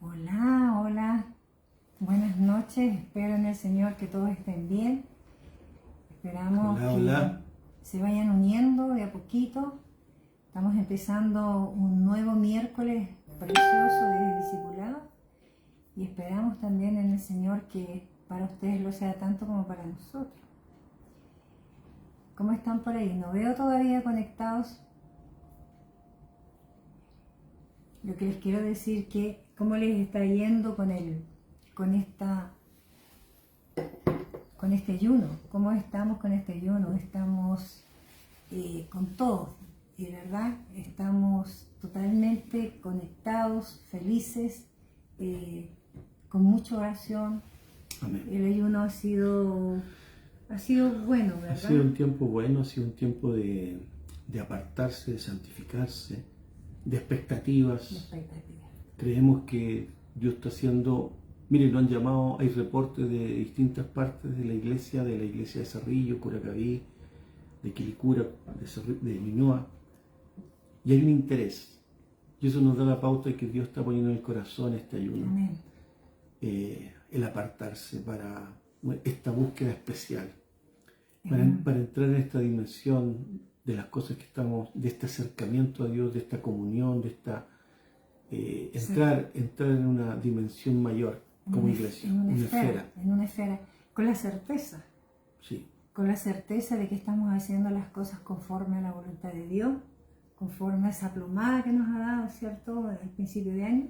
Hola, hola, buenas noches, espero en el Señor que todos estén bien. Esperamos Hola. que se vayan uniendo de a poquito. Estamos empezando un nuevo miércoles precioso de discipulado y esperamos también en el Señor que para ustedes lo sea tanto como para nosotros. ¿Cómo están por ahí? No veo todavía conectados. Lo que les quiero decir que cómo les está yendo con este ayuno, cómo estamos con este ayuno, estamos con todo, y de verdad estamos totalmente conectados, felices, con mucha oración. Amén. El ayuno ha sido bueno, ¿verdad? Ha sido un tiempo bueno, ha sido un tiempo de apartarse, de santificarse, de expectativas. La expectativa. Creemos que Dios está haciendo, miren, lo han llamado, hay reportes de distintas partes de la iglesia de Cerrillo, Curacaví, de Quilicura, de Ñuñoa, y hay un interés. Y eso nos da la pauta de que Dios está poniendo en el corazón este ayuno. Amén. El apartarse para esta búsqueda especial, Amén. para entrar en esta dimensión de las cosas que estamos, de este acercamiento a Dios, de esta comunión, de esta entrar en una dimensión mayor como iglesia, En una esfera. esfera, con la certeza. Sí. Con la certeza de que estamos haciendo las cosas conforme a la voluntad de Dios, conforme a esa plomada que nos ha dado, ¿cierto?, al principio de año.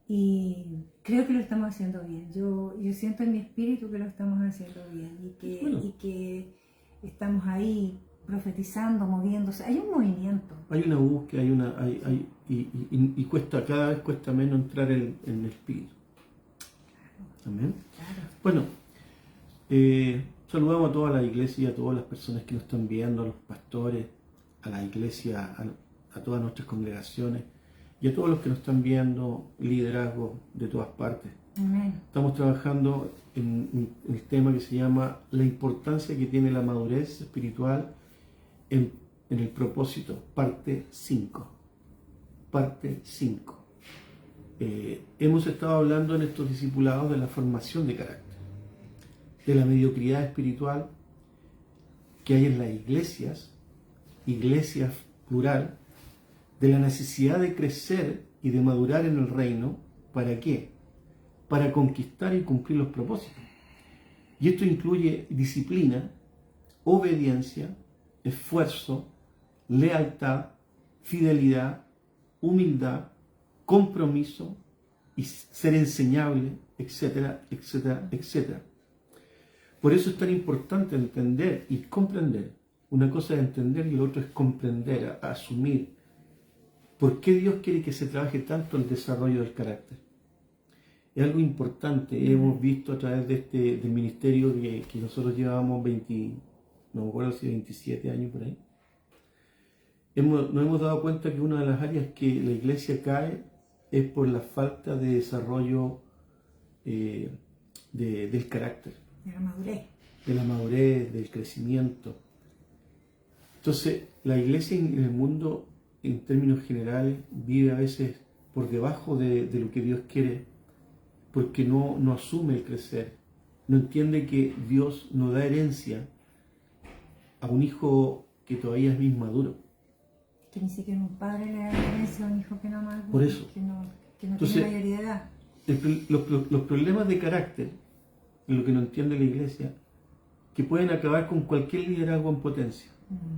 Y creo que lo estamos haciendo bien. Yo siento en mi espíritu que lo estamos haciendo bien y que estamos ahí profetizando, moviéndose. Hay un movimiento. Hay una búsqueda, y cuesta, cada vez cuesta menos entrar en el espíritu. Amén. Claro. Bueno, saludamos a toda la iglesia, a todas las personas que nos están viendo, a los pastores, a la iglesia, a todas nuestras congregaciones y a todos los que nos están viendo, liderazgo de todas partes. Amén. Estamos trabajando en el tema que se llama la importancia que tiene la madurez espiritual en el propósito, parte 5. Parte 5. Hemos estado hablando en estos discipulados de la formación de carácter, de la mediocridad espiritual que hay en las iglesias plural, de la necesidad de crecer y de madurar en el reino. ¿Para qué? Para conquistar y cumplir los propósitos. Y esto incluye disciplina, obediencia, esfuerzo, lealtad, fidelidad, humildad, compromiso y ser enseñable, etcétera, etcétera, etcétera. Por eso es tan importante entender y comprender. Una cosa es entender y lo otro es comprender, asumir por qué Dios quiere que se trabaje tanto el desarrollo del carácter. Es algo importante. Hemos visto a través del ministerio que nosotros llevábamos 27 años por ahí. Nos hemos dado cuenta que una de las áreas que la iglesia cae es por la falta de desarrollo del carácter. De la madurez. De la madurez, del crecimiento. Entonces, la iglesia en el mundo, en términos generales, vive a veces por debajo de lo que Dios quiere, porque no asume el crecer, no entiende que Dios no da herencia a un hijo que todavía es inmaduro. Que ni siquiera un padre le da herencia a un hijo que no madura, Por eso. que no Entonces, tiene mayoría de edad. Los problemas de carácter, en lo que no entiende la iglesia, que pueden acabar con cualquier liderazgo en potencia.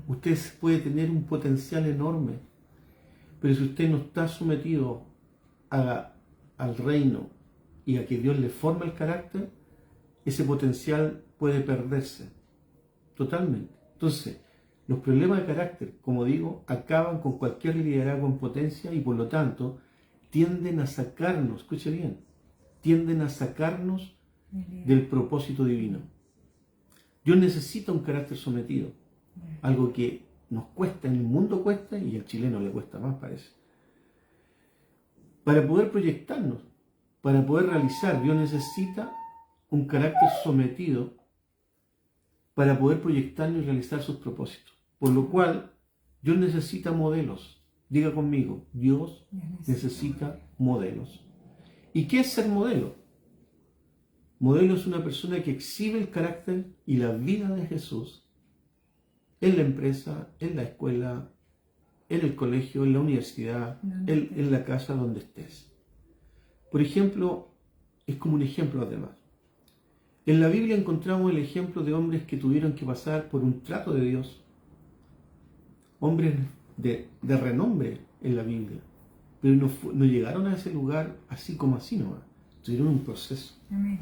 Usted puede tener un potencial enorme, pero si usted no está sometido al reino y a que Dios le forme el carácter, ese potencial puede perderse totalmente. Entonces, los problemas de carácter, como digo, acaban con cualquier liderazgo en potencia y por lo tanto tienden a sacarnos, escuche bien, tienden a sacarnos del propósito divino. Dios necesita un carácter sometido, algo que nos cuesta, en el mundo cuesta y al chileno le cuesta más, parece. Para poder proyectarnos, para poder realizar, Dios necesita un carácter sometido para poder proyectarnos y realizar sus propósitos. Por lo cual, Dios necesita modelos. Diga conmigo, Dios necesita modelos. ¿Y qué es ser modelo? Modelo es una persona que exhibe el carácter y la vida de Jesús en la empresa, en la escuela, en el colegio, en la universidad, en la casa donde estés. Por ejemplo, es como un ejemplo además. En la Biblia encontramos el ejemplo de hombres que tuvieron que pasar por un trato de Dios. Hombres de renombre en la Biblia. Pero no llegaron a ese lugar así como así nomás. Tuvieron un proceso. Amén.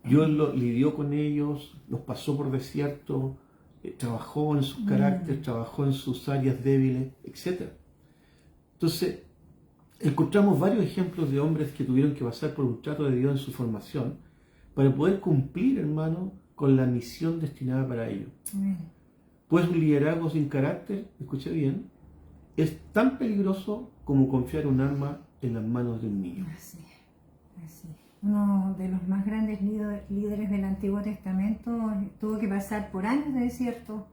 Dios lidió con ellos, los pasó por desierto, trabajó en sus caracteres, trabajó en sus áreas débiles, etc. Entonces, encontramos varios ejemplos de hombres que tuvieron que pasar por un trato de Dios en su formación para poder cumplir, hermano, con la misión destinada para ellos. Amén. Pues un liderazgo sin carácter, escuche bien, es tan peligroso como confiar un arma en las manos de un niño. Así es, así es. Uno de los más grandes líderes del Antiguo Testamento tuvo que pasar por años de desierto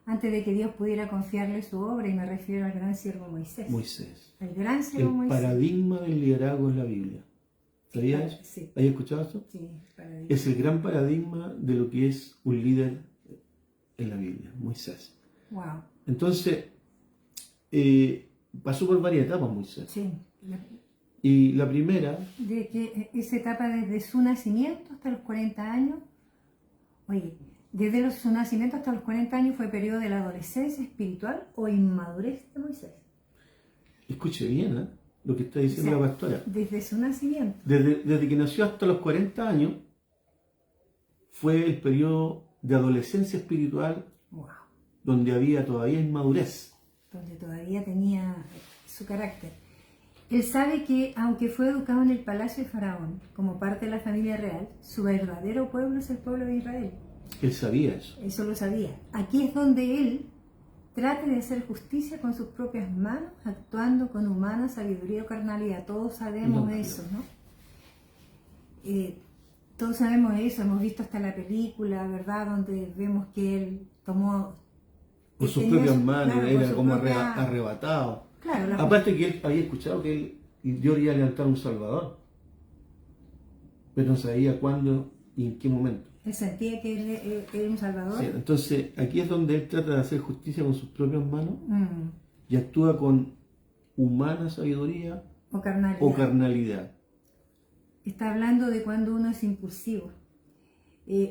antes de que Dios pudiera confiarle su obra, y me refiero al gran siervo Moisés. Moisés. El gran siervo Moisés. El paradigma del liderazgo en la Biblia. ¿Sabías eso? Sí. ¿Has escuchado esto? Sí, paradigma. Es el gran paradigma de lo que es un líder en la Biblia, Moisés. Wow. Entonces, pasó por varias etapas Moisés. Sí. Y la primera... De que esa etapa desde su nacimiento hasta los 40 años, oye, desde su nacimiento hasta los 40 años fue periodo de la adolescencia espiritual o inmadurez de Moisés. Escuche bien, ¿eh? Lo que está diciendo la pastora. Desde su nacimiento. Desde que nació hasta los 40 años fue el periodo de adolescencia espiritual, Wow. donde había todavía inmadurez. Donde todavía tenía su carácter. Él sabe que, aunque fue educado en el palacio de Faraón, como parte de la familia real, su verdadero pueblo es el pueblo de Israel. Él sabía eso. Eso lo sabía. Aquí es donde él trata de hacer justicia con sus propias manos, actuando con humana sabiduría o carnalidad. Todos sabemos eso, ¿no? Todos sabemos eso. Hemos visto hasta la película, ¿verdad?, donde vemos que él tomó... Por sus propias manos, claro, era como arrebatado. Claro, aparte que él había escuchado que Dios iba a levantar un Salvador, pero no sabía cuándo y en qué momento. Él sentía que él era un salvador. Sí, entonces aquí es donde él trata de hacer justicia con sus propias manos y actúa con humana sabiduría o carnalidad. Está hablando de cuando uno es impulsivo,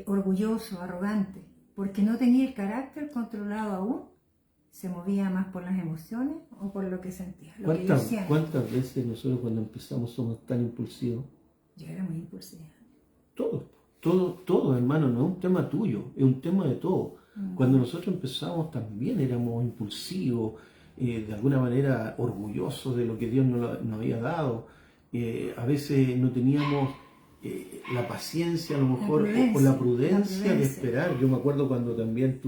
orgulloso, arrogante, porque no tenía el carácter controlado aún. Se movía más por las emociones o por lo que sentía. ¿Cuántas veces nosotros cuando empezamos somos tan impulsivos? Yo era muy impulsiva. Todo, hermano, no es un tema tuyo, es un tema de todo. Cuando nosotros empezamos también éramos impulsivos, de alguna manera orgullosos de lo que Dios nos había dado. A veces no teníamos la paciencia, a lo mejor, o la prudencia de esperar. Yo me acuerdo cuando también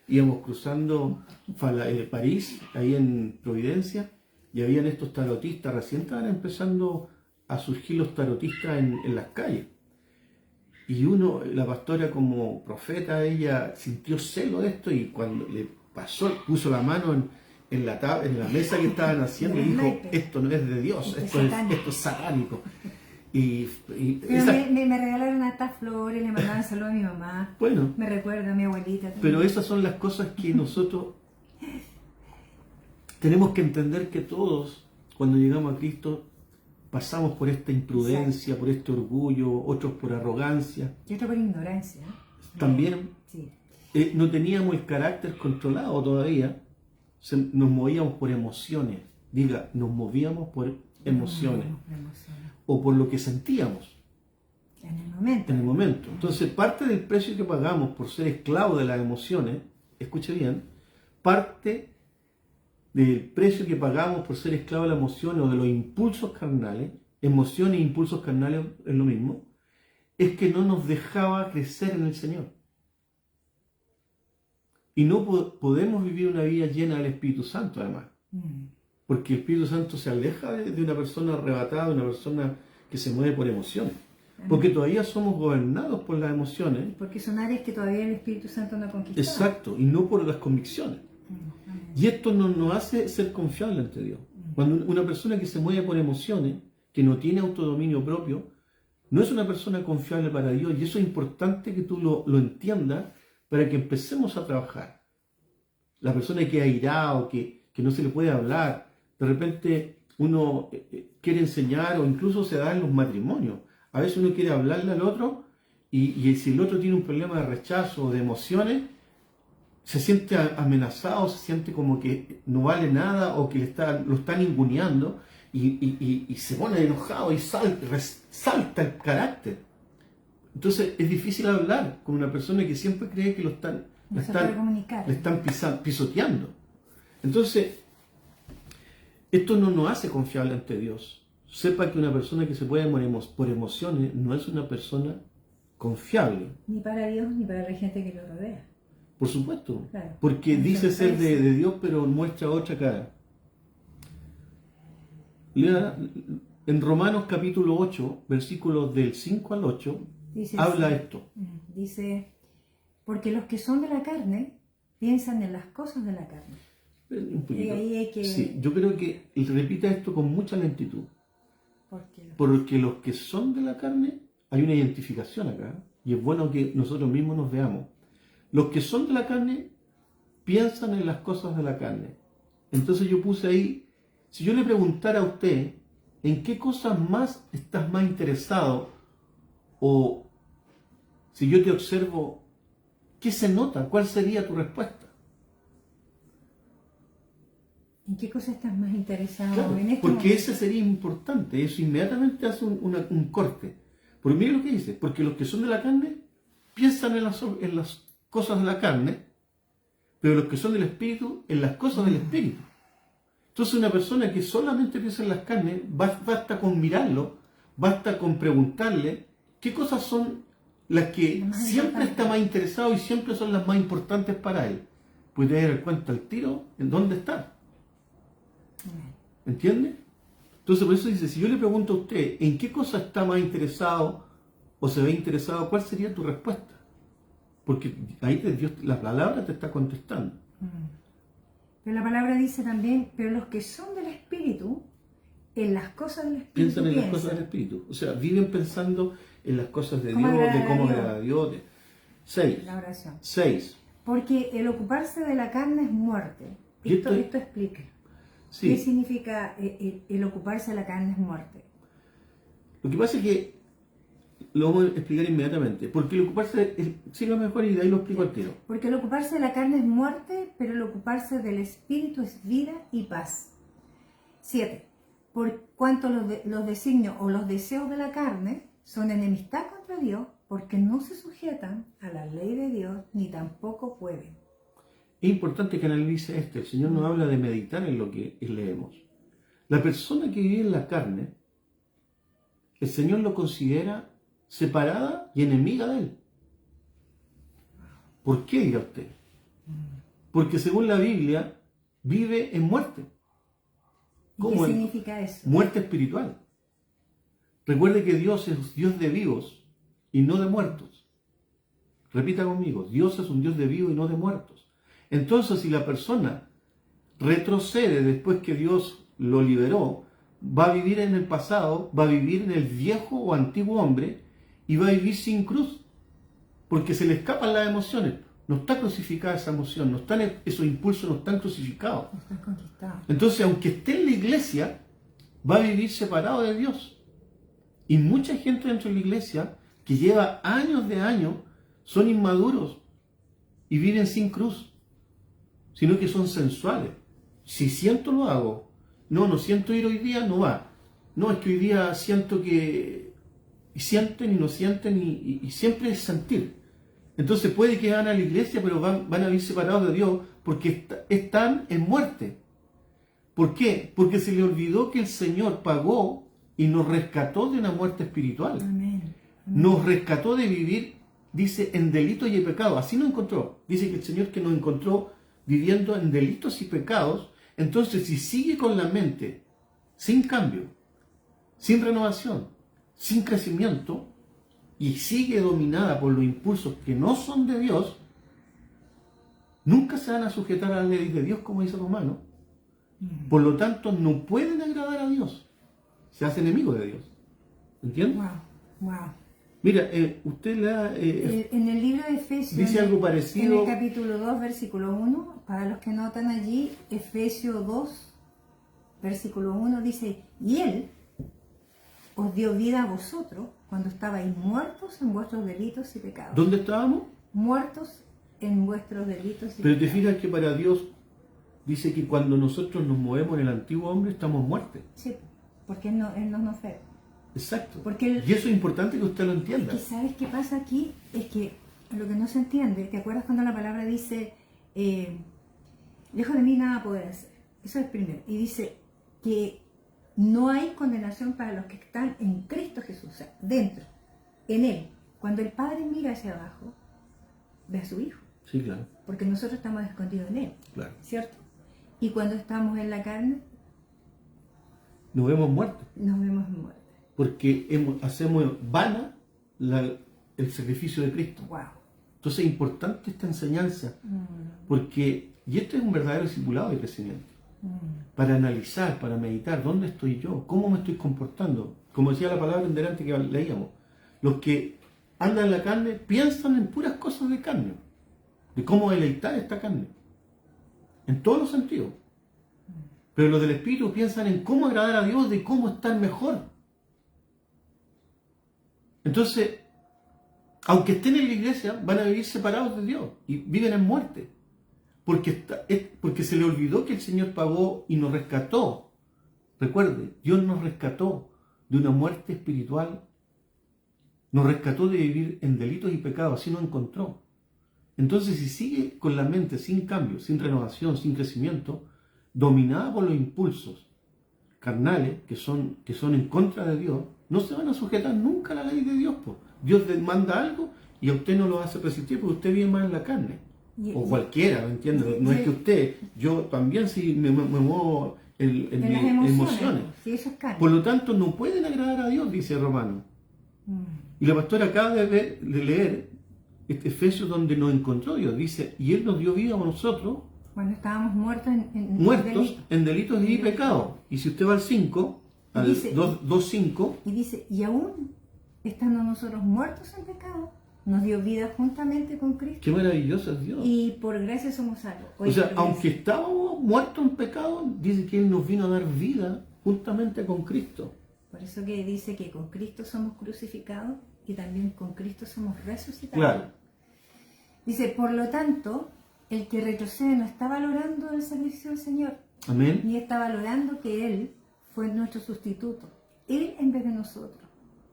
íbamos cruzando París, ahí en Providencia, y habían estos tarotistas, recién estaban empezando a surgir los tarotistas en las calles. Y la pastora como profeta, ella sintió celo de esto, y cuando le puso la mano en la mesa que estaban haciendo, y dijo, esto no es de Dios, esto es satánico. Pero me regalaron estas flores, le mandaban saludos a mi mamá. Bueno, me recuerda a mi abuelita también. Pero esas son las cosas que nosotros tenemos que entender, que todos, cuando llegamos a Cristo, pasamos por esta imprudencia, por este orgullo, otros por arrogancia. Y otros por ignorancia. También sí. No teníamos el carácter controlado todavía, nos movíamos por emociones. Diga, nos movíamos por emociones. O por lo que sentíamos. En el momento. Entonces, parte del precio que pagamos por ser esclavos de las emociones, escuche bien, parte del precio que pagamos por ser esclavos de las emociones o de los impulsos carnales, emociones e impulsos carnales es lo mismo, es que no nos dejaba crecer en el Señor. Y no podemos vivir una vida llena del Espíritu Santo, además. Porque el Espíritu Santo se aleja de una persona arrebatada, de una persona que se mueve por emociones. Porque todavía somos gobernados por las emociones. Porque son áreas que todavía el Espíritu Santo no ha conquistado. Exacto, y no por las convicciones. Y esto nos hace ser confiables ante Dios. Cuando una persona que se mueve por emociones que no tiene autodominio propio, no es una persona confiable para Dios. Y eso es importante que tú lo entiendas para que empecemos a trabajar. La persona que es airado, que no se le puede hablar, de repente uno quiere enseñar o incluso se da en los matrimonios. A veces uno quiere hablarle al otro y si el otro tiene un problema de rechazo o de emociones, se siente amenazado, se siente como que no vale nada o que lo están ninguneando y se pone enojado y salta el carácter. Entonces es difícil hablar con una persona que siempre cree que le están pisoteando. Entonces, esto no nos hace confiable ante Dios. Sepa que una persona que se puede morir por emociones no es una persona confiable. Ni para Dios ni para la gente que lo rodea. Por supuesto, claro, porque dice ser de Dios, pero muestra otra cara. Lea, en Romanos capítulo 8, versículos del 5 al 8, habla esto. Dice, porque los que son de la carne piensan en las cosas de la carne. Un poquito. Y ahí hay que... Sí, yo creo que repita esto con mucha lentitud. Porque los que son de la carne, hay una identificación acá, y es bueno que nosotros mismos nos veamos. Los que son de la carne piensan en las cosas de la carne. Entonces yo puse ahí, si yo le preguntara a usted, ¿en qué cosas más estás más interesado? O si yo te observo, ¿qué se nota? ¿Cuál sería tu respuesta? ¿En qué cosas estás más interesado? Claro, en este porque momento? ese sería importante. Eso inmediatamente hace un corte. Porque mire lo que dice, porque los que son de la carne piensan en las cosas de la carne, pero los que son del espíritu, en las cosas del espíritu. Entonces una persona que solamente piensa en las carnes, basta con mirarlo, basta con preguntarle qué cosas son las que siempre está más interesado y siempre son las más importantes para él. Puede dar cuenta al tiro en dónde está. ¿Entiende? Entonces por eso dice, si yo le pregunto a usted en qué cosa está más interesado o se ve interesado, ¿cuál sería tu respuesta? Porque ahí Dios, la palabra te está contestando. Pero la palabra dice también, pero los que son del Espíritu, en las cosas del Espíritu piensan en las cosas del Espíritu. O sea, viven pensando en las cosas de Dios, de cómo agradar a Dios. 6. La oración. 6. Porque el ocuparse de la carne es muerte. Esto explica. Sí. ¿Qué significa el ocuparse de la carne es muerte? Lo que pasa es que lo vamos a explicar inmediatamente. Porque el ocuparse, siga mejor y de ahí lo explico al tiro. Porque el ocuparse de la carne es muerte, pero el ocuparse del Espíritu es vida y paz. 7. Por cuanto los designios o los deseos de la carne son enemistad contra Dios, porque no se sujetan a la ley de Dios, ni tampoco pueden. Es importante que analice esto. El Señor nos habla de meditar en lo que leemos. La persona que vive en la carne, el Señor lo considera separada y enemiga de Él. ¿Por qué, dirá usted? Porque según la Biblia, vive en muerte. ¿Qué significa eso? Muerte espiritual. Recuerde que Dios es Dios de vivos y no de muertos. Repita conmigo, Dios es un Dios de vivos y no de muertos. Entonces, si la persona retrocede después que Dios lo liberó, va a vivir en el pasado, va a vivir en el viejo o antiguo hombre y va a vivir sin cruz, porque se le escapan las emociones. No está crucificada esa emoción, no están, esos impulsos no están crucificados. No están conquistados. Entonces, aunque esté en la iglesia, va a vivir separado de Dios. Y mucha gente dentro de la iglesia que lleva años de años son inmaduros y viven sin cruz, sino que son sensuales. Si siento, lo hago. No siento ir hoy día, no va. No, es que hoy día siento que... Y sienten y no sienten y siempre es sentir. Entonces puede que van a la iglesia, pero van a vivir separados de Dios porque están en muerte. ¿Por qué? Porque se le olvidó que el Señor pagó y nos rescató de una muerte espiritual. Amén. Nos rescató de vivir, dice, en delitos y pecado. Así nos encontró. Dice que el Señor que nos encontró viviendo en delitos y pecados. Entonces, si sigue con la mente sin cambio, sin renovación, sin crecimiento, y sigue dominada por los impulsos que no son de Dios, nunca se van a sujetar a la ley de Dios, como dice Romano. Por lo tanto, no pueden agradar a Dios. se hace enemigo de Dios. ¿Entiendes? Wow, wow. Mira, usted En el libro de Efesios, dice algo parecido. en el capítulo 2, versículo 1, para los que notan allí, Efesios 2, versículo 1, dice, y Él os dio vida a vosotros cuando estabais muertos en vuestros delitos y pecados. ¿Dónde estábamos? Muertos en vuestros delitos y Pero te pecados. fijas que para Dios dice que cuando nosotros nos movemos en el antiguo hombre estamos muertos. Sí, porque Él no nos ve. Exacto. Porque Y eso es importante que usted lo Es entienda. que ¿sabes qué pasa aquí? Es que lo que no se entiende, ¿te acuerdas cuando la palabra dice, lejos de mí nada poder hacer? Eso es primero. Y dice que no hay condenación para los que están en Cristo Jesús, o sea, dentro, en Él. Cuando el Padre mira hacia abajo, ve a su Hijo, Sí, claro. porque nosotros estamos escondidos en Él, Claro. ¿cierto? Y cuando estamos en la carne, Nos vemos muertos. nos vemos muertos. Porque hacemos vana el sacrificio de Cristo. ¡Wow! Entonces es importante esta enseñanza. Porque, y esto es un verdadero discipulado de crecimiento. Para analizar, para meditar, ¿dónde estoy yo? ¿Cómo me estoy comportando? Como decía la palabra en delante que leíamos, los que andan en la carne piensan en puras cosas de carne, de cómo deleitar esta carne, en todos los sentidos. Pero los del Espíritu piensan en cómo agradar a Dios, de cómo estar mejor. Entonces, aunque estén en la iglesia, van a vivir separados de Dios y viven en muerte. Porque se le olvidó que el Señor pagó y nos rescató. Recuerde, Dios nos rescató de una muerte espiritual. Nos rescató de vivir en delitos y pecados, así nos encontró. Entonces, si sigue con la mente sin cambio, sin renovación, sin crecimiento, dominada por los impulsos carnales que son en contra de Dios, no se van a sujetar nunca a la ley de Dios. Dios demanda algo y a usted no lo hace resistir porque usted vive más en la carne. O cualquiera, ¿me entiendes? No es que usted, yo también sí me muevo en mis emociones. Sí, eso es carne. Por lo tanto, no pueden agradar a Dios, dice Romano. Y la pastora acaba de leer este Efesios donde nos encontró Dios. Dice, y Él nos dio vida a nosotros, Cuando estábamos muertos muertos en delitos y pecados. Y si usted va al 5, al 2.5, y dice, y aún estando nosotros muertos en pecado, nos dio vida juntamente con Cristo. qué maravilloso es Dios. Y por gracia somos salvos. O sea, aunque estábamos muertos en pecado, dice que Él nos vino a dar vida juntamente con Cristo. Por eso que dice que con Cristo somos crucificados y también con Cristo somos resucitados. Claro. Dice, por lo tanto, el que retrocede no está valorando el sacrificio del Señor, Amén. ni está valorando que Él fue nuestro sustituto. Él en vez de nosotros.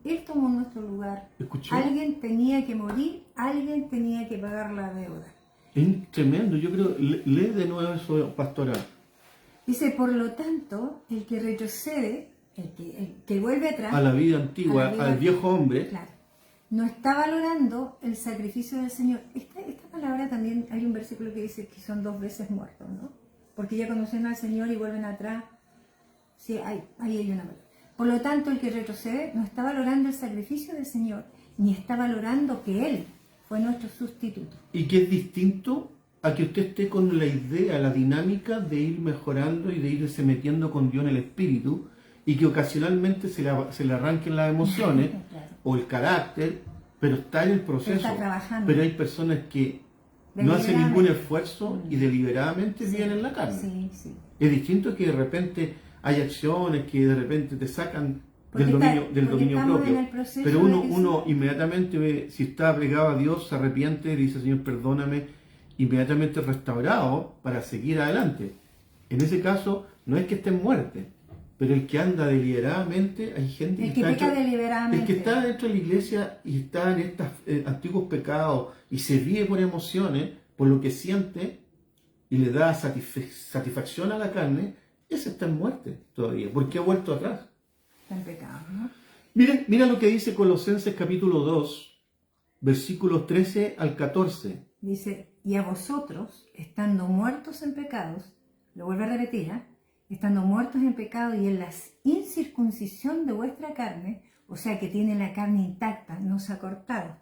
Él tomó nuestro lugar. ¿Escuchó? Alguien tenía que morir, alguien tenía que pagar la deuda. Es tremendo. Yo creo, lee de nuevo eso, pastora. Dice, por lo tanto, el que retrocede, el que vuelve atrás, A la vida antigua, a la vida al viejo hombre. claro, no está valorando el sacrificio del Señor. Esta palabra también, hay un versículo que dice que son 2 veces muertos, ¿no? Porque ya conocen al Señor y vuelven atrás. Sí, ahí hay una palabra. Por lo tanto, el que retrocede no está valorando el sacrificio del Señor, ni está valorando que Él fue nuestro sustituto. Y que es distinto a que usted esté con la idea, la dinámica de ir mejorando y de irse metiendo con Dios en el espíritu y que ocasionalmente se le arranquen las emociones Claro. o el carácter, pero está en el proceso. Pero está trabajando. Pero hay personas que no hacen ningún esfuerzo y deliberadamente Sí, viven en la carne. Sí, sí. Es distinto que de repente hay acciones que de repente te sacan Porque del dominio estamos propio. en el proceso Pero de uno inmediatamente ve, si está apegado a Dios, se arrepiente, dice, Señor, perdóname, inmediatamente restaurado para seguir adelante. En ese caso, no es que esté en muerte, pero el que anda deliberadamente, hay gente El que peca deliberadamente. el que está dentro de la iglesia y está en estos antiguos pecados y se vive por emociones, por lo que siente y le da satisfacción a la carne, ese está en muerte todavía, porque ha vuelto atrás. Está en pecado, ¿no? Mira lo que dice Colosenses capítulo 2, versículos 13 al 14. Dice, y a vosotros, estando muertos en pecados, lo vuelvo a repetir, estando muertos en pecado y en la incircuncisión de vuestra carne, o sea que tiene la carne intacta, no se ha cortado.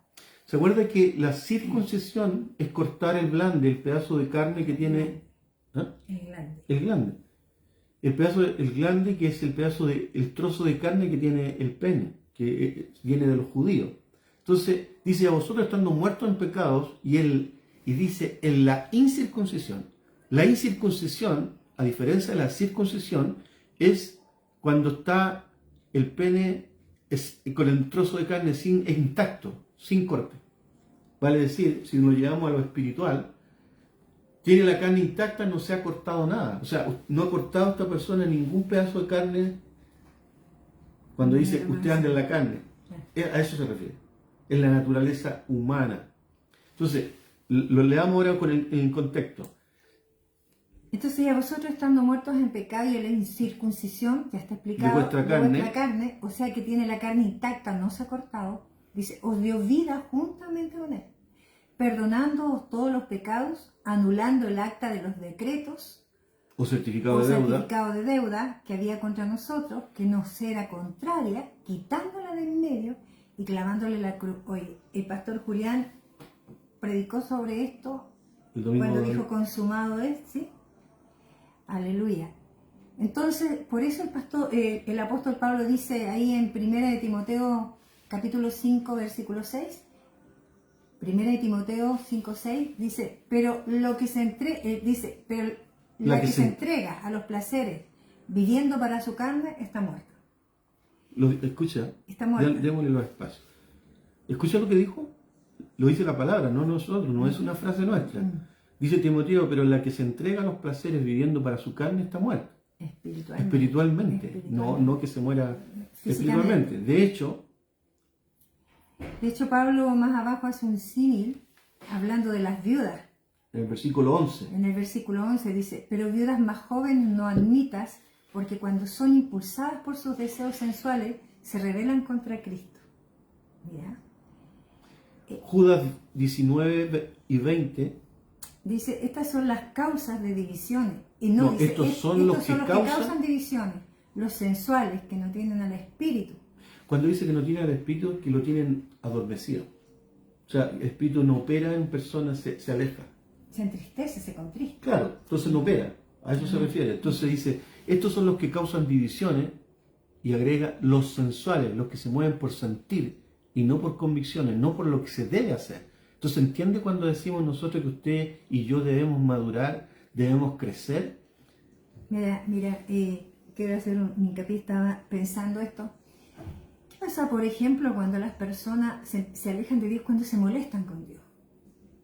¿Se acuerda que la circuncisión es cortar el glande, el pedazo de carne que tiene El glande. el glande? el pedazo, el glande, que es el pedazo de, el trozo de carne que tiene el pene, que viene de los judíos. Entonces, dice, a vosotros estando muertos en pecados, y dice, en la incircuncisión. La incircuncisión, a diferencia de la circuncisión, es cuando está el pene con el trozo de carne intacto, sin corte. Vale decir, si lo llevamos a lo espiritual, tiene la carne intacta, no se ha cortado nada. O sea, no ha cortado esta persona ningún pedazo de carne cuando dice usted anda en la carne. A eso se refiere. Es la naturaleza humana. Entonces, lo leamos ahora con el contexto. Entonces, a vosotros estando muertos en pecado y en la incircuncisión, ya está explicado, de vuestra carne, o sea que tiene la carne intacta, no se ha cortado, dice, os dio vida juntamente con él, perdonándoos todos los pecados, anulando el acta de los decretos o certificado de deuda que había contra nosotros, que nos era contraria, quitándola del medio y clavándole la cruz. Oye, el pastor Julián predicó sobre esto cuando dijo consumado es, ¿sí? Aleluya. Entonces, por eso el apóstol Pablo dice ahí en 1 de Timoteo capítulo 5, versículo 6, 1 de Timoteo 5, 6, dice, pero lo que se la que se entrega a los placeres viviendo para su carne está muerta. Escucha, está muerta. Démosle los espacios. Escucha lo que dijo, lo dice la palabra, no nosotros, no es una frase nuestra. Dice Timoteo, pero la que se entrega a los placeres viviendo para su carne está muerta. Espiritualmente. No que se muera espiritualmente. De hecho, Pablo más abajo hace un símil hablando de las viudas. En el versículo 11. En el versículo 11 dice, pero viudas más jóvenes no admitas, porque cuando son impulsadas por sus deseos sensuales, se rebelan contra Cristo. Mira. Judas 19 y 20 dice, estas son las causas de divisiones. Y dice, estos son los que causan divisiones, los sensuales que no tienen al Espíritu. Cuando dice que no tienen al Espíritu, que lo tienen adormecido. O sea, el Espíritu no opera en personas, se aleja. Se entristece, se contrista. Claro, entonces no opera. A eso se refiere. Entonces dice, estos son los que causan divisiones, y agrega los sensuales, los que se mueven por sentir y no por convicciones, no por lo que se debe hacer. Entonces, ¿entiende cuando decimos nosotros que usted y yo debemos madurar, debemos crecer? Mira, quiero hacer un hincapié, estaba pensando esto. ¿Qué pasa, por ejemplo, cuando las personas se alejan de Dios, cuando se molestan con Dios?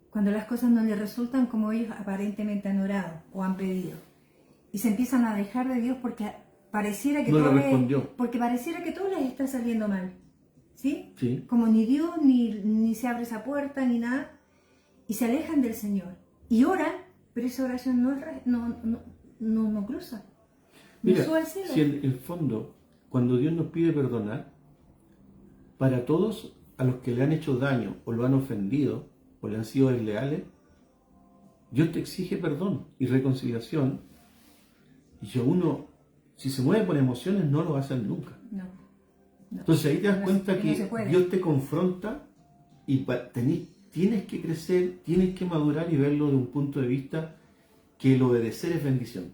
Cuando las cosas no les resultan como ellos aparentemente han orado o han pedido. Y se empiezan a alejar de Dios porque pareciera que pareciera que todo les está saliendo mal. ¿Sí? Sí. Como ni Dios, ni se abre esa puerta, ni nada. Y se alejan del Señor. Y oran, pero esa oración no cruza. Mira, si en el fondo, cuando Dios nos pide perdonar, para todos a los que le han hecho daño, o lo han ofendido, o le han sido desleales, Dios te exige perdón y reconciliación. Y uno, si se mueve por emociones, no lo va a hacer nunca. No. Entonces ahí te das cuenta que Dios te confronta y tienes que crecer, tienes que madurar y verlo de un punto de vista que el obedecer es bendición.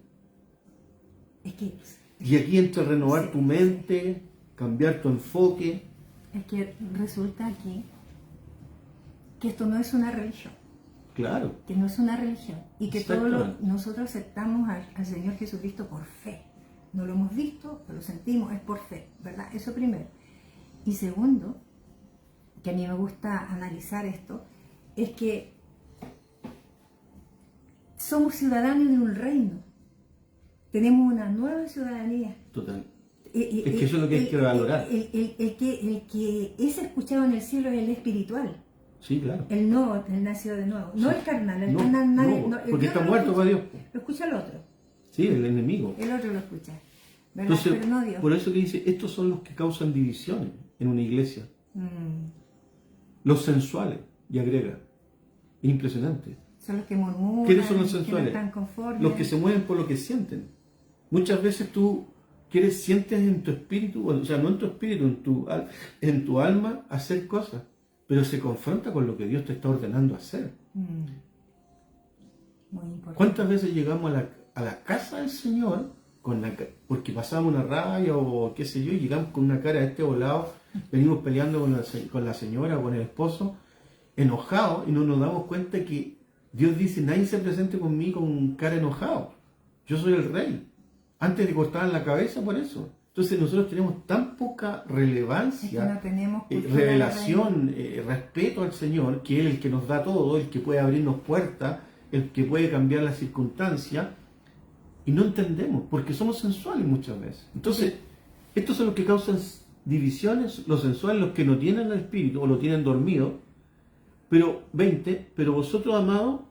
Y aquí entra renovar tu mente, cambiar tu enfoque. Es que resulta aquí que esto no es una religión. Claro. Que no es una religión. Y que nosotros aceptamos al Señor Jesucristo por fe. No lo hemos visto, pero lo sentimos, es por fe, ¿verdad? Eso primero. Y segundo, que a mí me gusta analizar esto, es que somos ciudadanos de un reino. Tenemos una nueva ciudadanía. Total. Es que eso es lo que hay que valorar. El que es escuchado en el cielo es el espiritual. Sí, claro. El nacido de nuevo. No el carnal. El carnal nadie, porque está muerto para Dios. Lo escucha el otro. Sí, el enemigo. El otro lo escucha. ¿Verdad? Entonces, pero no Dios. Por eso que dice, estos son los que causan divisiones en una iglesia. Los sensuales, y agrega. Es impresionante. Son los que murmuran. ¿Quiénes son los sensuales? Que no están conformes. Los que se mueven por lo que sienten. Muchas veces tú sientes en tu espíritu, o sea, no en tu espíritu, en tu alma, hacer cosas, pero se confronta con lo que Dios te está ordenando hacer. Muy importante. ¿Cuántas veces llegamos a la casa del Señor porque pasamos una rabia o qué sé yo, y llegamos con una cara de este volado, venimos peleando con la señora o con el esposo, enojados, y no nos damos cuenta que Dios dice, nadie se presente conmigo con cara enojado. Yo soy el rey. Antes le cortaban la cabeza por eso. Entonces nosotros tenemos tan poca relevancia, no tenemos revelación, respeto al Señor, que Él es el que nos da todo, el que puede abrirnos puertas, el que puede cambiar las circunstancias, y no entendemos, porque somos sensuales muchas veces. Entonces, estos son los que causan divisiones, los sensuales, los que no tienen el espíritu o lo tienen dormido. Pero 20, pero vosotros, amados,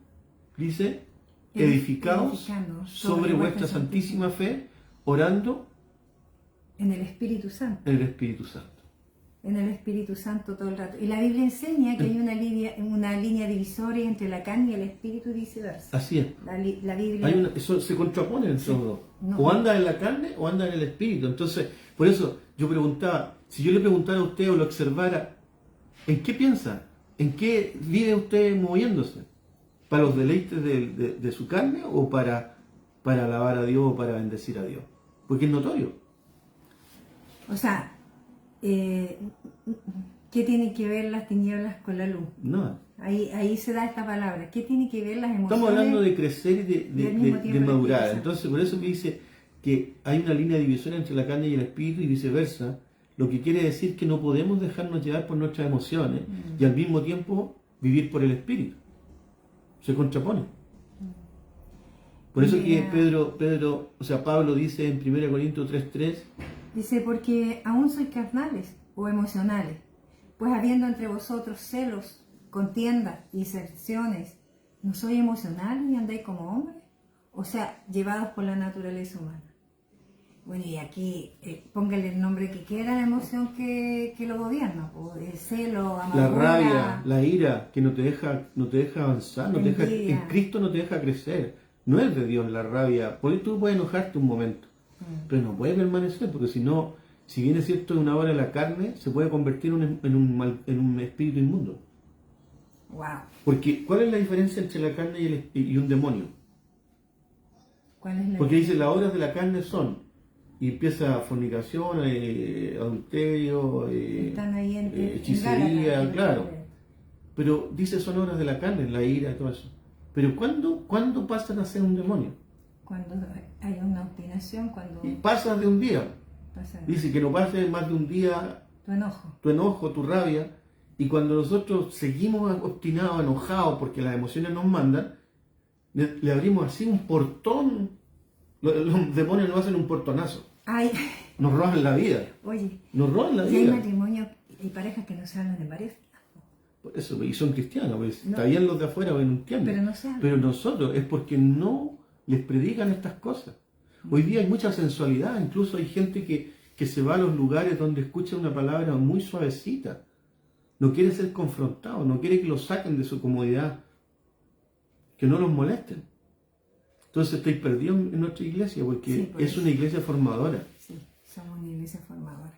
dice, edificaos sobre vuestra santísima fe, orando en el Espíritu Santo. En el Espíritu Santo. En el Espíritu Santo todo el rato. Y la Biblia enseña que hay una línea divisoria entre la carne y el Espíritu y viceversa. Así es. La Biblia... Eso se contraponen esos dos. No. O anda en la carne o anda en el Espíritu. Entonces, por eso yo preguntaba, si yo le preguntara a usted o lo observara, ¿en qué piensa? ¿En qué vive usted moviéndose? ¿Para los deleites de su carne o para alabar a Dios o para bendecir a Dios? Porque es notorio. O sea, ¿qué tienen que ver las tinieblas con la luz? Nada. Ahí se da esta palabra. ¿Qué tiene que ver las emociones? Estamos hablando de crecer y de madurar. De Entonces, por eso me dice que hay una línea divisoria entre la carne y el espíritu y viceversa. Lo que quiere decir que no podemos dejarnos llevar por nuestras emociones y al mismo tiempo vivir por el espíritu. Se contrapone. Por eso que Pablo dice en 1 Corintios 3:3, dice, porque aún sois carnales o emocionales, pues habiendo entre vosotros celos, contiendas y disensiones, ¿no sois emocionales y andáis como hombres? O sea, llevados por la naturaleza humana. Bueno, y aquí póngale el nombre que quiera a la emoción que lo gobierna, pues, el celo, amargura, la rabia, la ira, que no te deja avanzar, en Cristo no te deja crecer. No es de Dios la rabia, porque tú puedes enojarte un momento, pero no puede permanecer, porque si no, si bien es cierto de una hora de la carne, se puede convertir en un espíritu inmundo. Wow. Porque, ¿cuál es la diferencia entre la carne y un demonio? ¿Cuál es la Porque dice, las obras de la carne son, y empieza fornicación, adulterio, están ahí hechicería, Gálatas, claro. Pero dice, son obras de la carne, la ira y todo eso. Pero ¿cuándo pasan a ser un demonio? Cuando hay una obstinación, cuando... Y pasa de un día. Dice que no pase más de un día tu enojo, tu rabia. Y cuando nosotros seguimos obstinados, enojados, porque las emociones nos mandan, le abrimos así un portón. Los demonios nos hacen un portonazo. Ay. Nos roban la vida. Oye, nos roban la y vida. hay matrimonios y parejas que no se hablan de pareja. Por eso, y son cristianos, pues, no, está bien los de afuera, pues, no entienden. Pero no se hablan. Pero nosotros es porque no les predican estas cosas. Hoy día hay mucha sensualidad, incluso hay gente que se va a los lugares donde escucha una palabra muy suavecita. No quiere ser confrontado, no quiere que lo saquen de su comodidad, que no los molesten. Entonces estáis perdidos en nuestra iglesia porque sí, es una iglesia formadora. Sí, somos una iglesia formadora.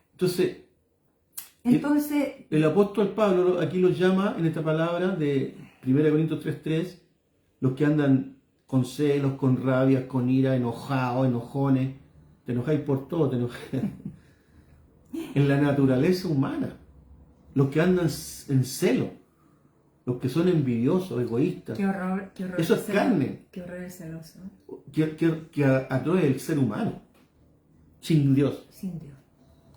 Entonces el apóstol Pablo aquí los llama en esta palabra de 1 Corintios 3:3, los que andan con celos, con rabias, con ira, enojados, enojones. Te enojáis por todo, te enojáis. En la naturaleza humana. Los que andan en celo. Los que son envidiosos, egoístas. Qué horror eso es carne. Qué horror el celoso. Que atrae el ser humano. Sin Dios. Sin Dios.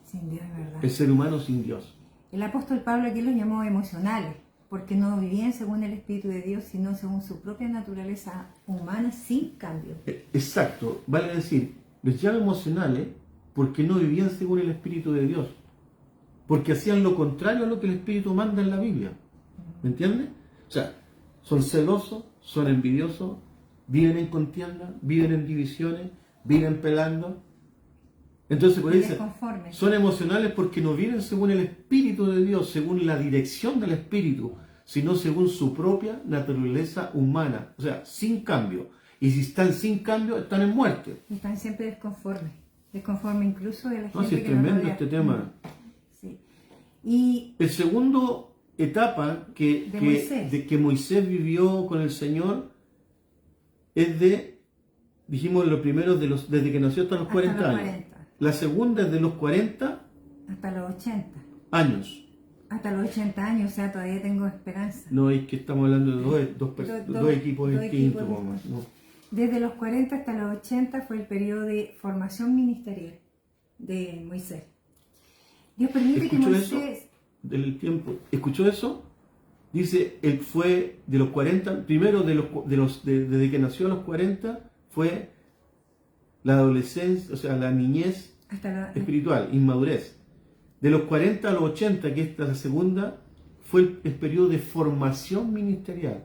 Sin Dios, es verdad. El ser humano sin Dios. El apóstol Pablo aquí los llamó emocionales, porque no vivían según el Espíritu de Dios, sino según su propia naturaleza humana, sin cambio. Exacto. Vale decir, los llama emocionales porque no vivían según el Espíritu de Dios. Porque hacían lo contrario a lo que el Espíritu manda en la Biblia. ¿Me entiendes? O sea, son celosos, son envidiosos, viven en contienda, viven en divisiones, viven pelando. Entonces, por eso son emocionales porque no viven según el Espíritu de Dios, según la dirección del Espíritu, sino según su propia naturaleza humana. O sea, sin cambio. Y si están sin cambio, están en muerte. Están siempre desconformes. Desconformes incluso de la gente. No, si es tremendo este tema. Sí. Y el segundo etapa que Moisés vivió con el Señor es de Dijimos lo primero desde que nació hasta los 40 años. 40. La segunda es de los 40 hasta los 80. años. Hasta los 80 años, o sea, todavía tengo esperanza. No, es que estamos hablando de dos equipos distintos. No. Desde los 40 hasta los 80 fue el periodo de formación ministerial de Moisés. Dios permite que Moisés... Eso? Del tiempo. ¿Escuchó eso? Dice, él fue de los 40, primero desde que nació a los 40, fue la adolescencia, o sea, la niñez espiritual, inmadurez. De los 40 a los 80, que esta es la segunda, fue el periodo de formación ministerial.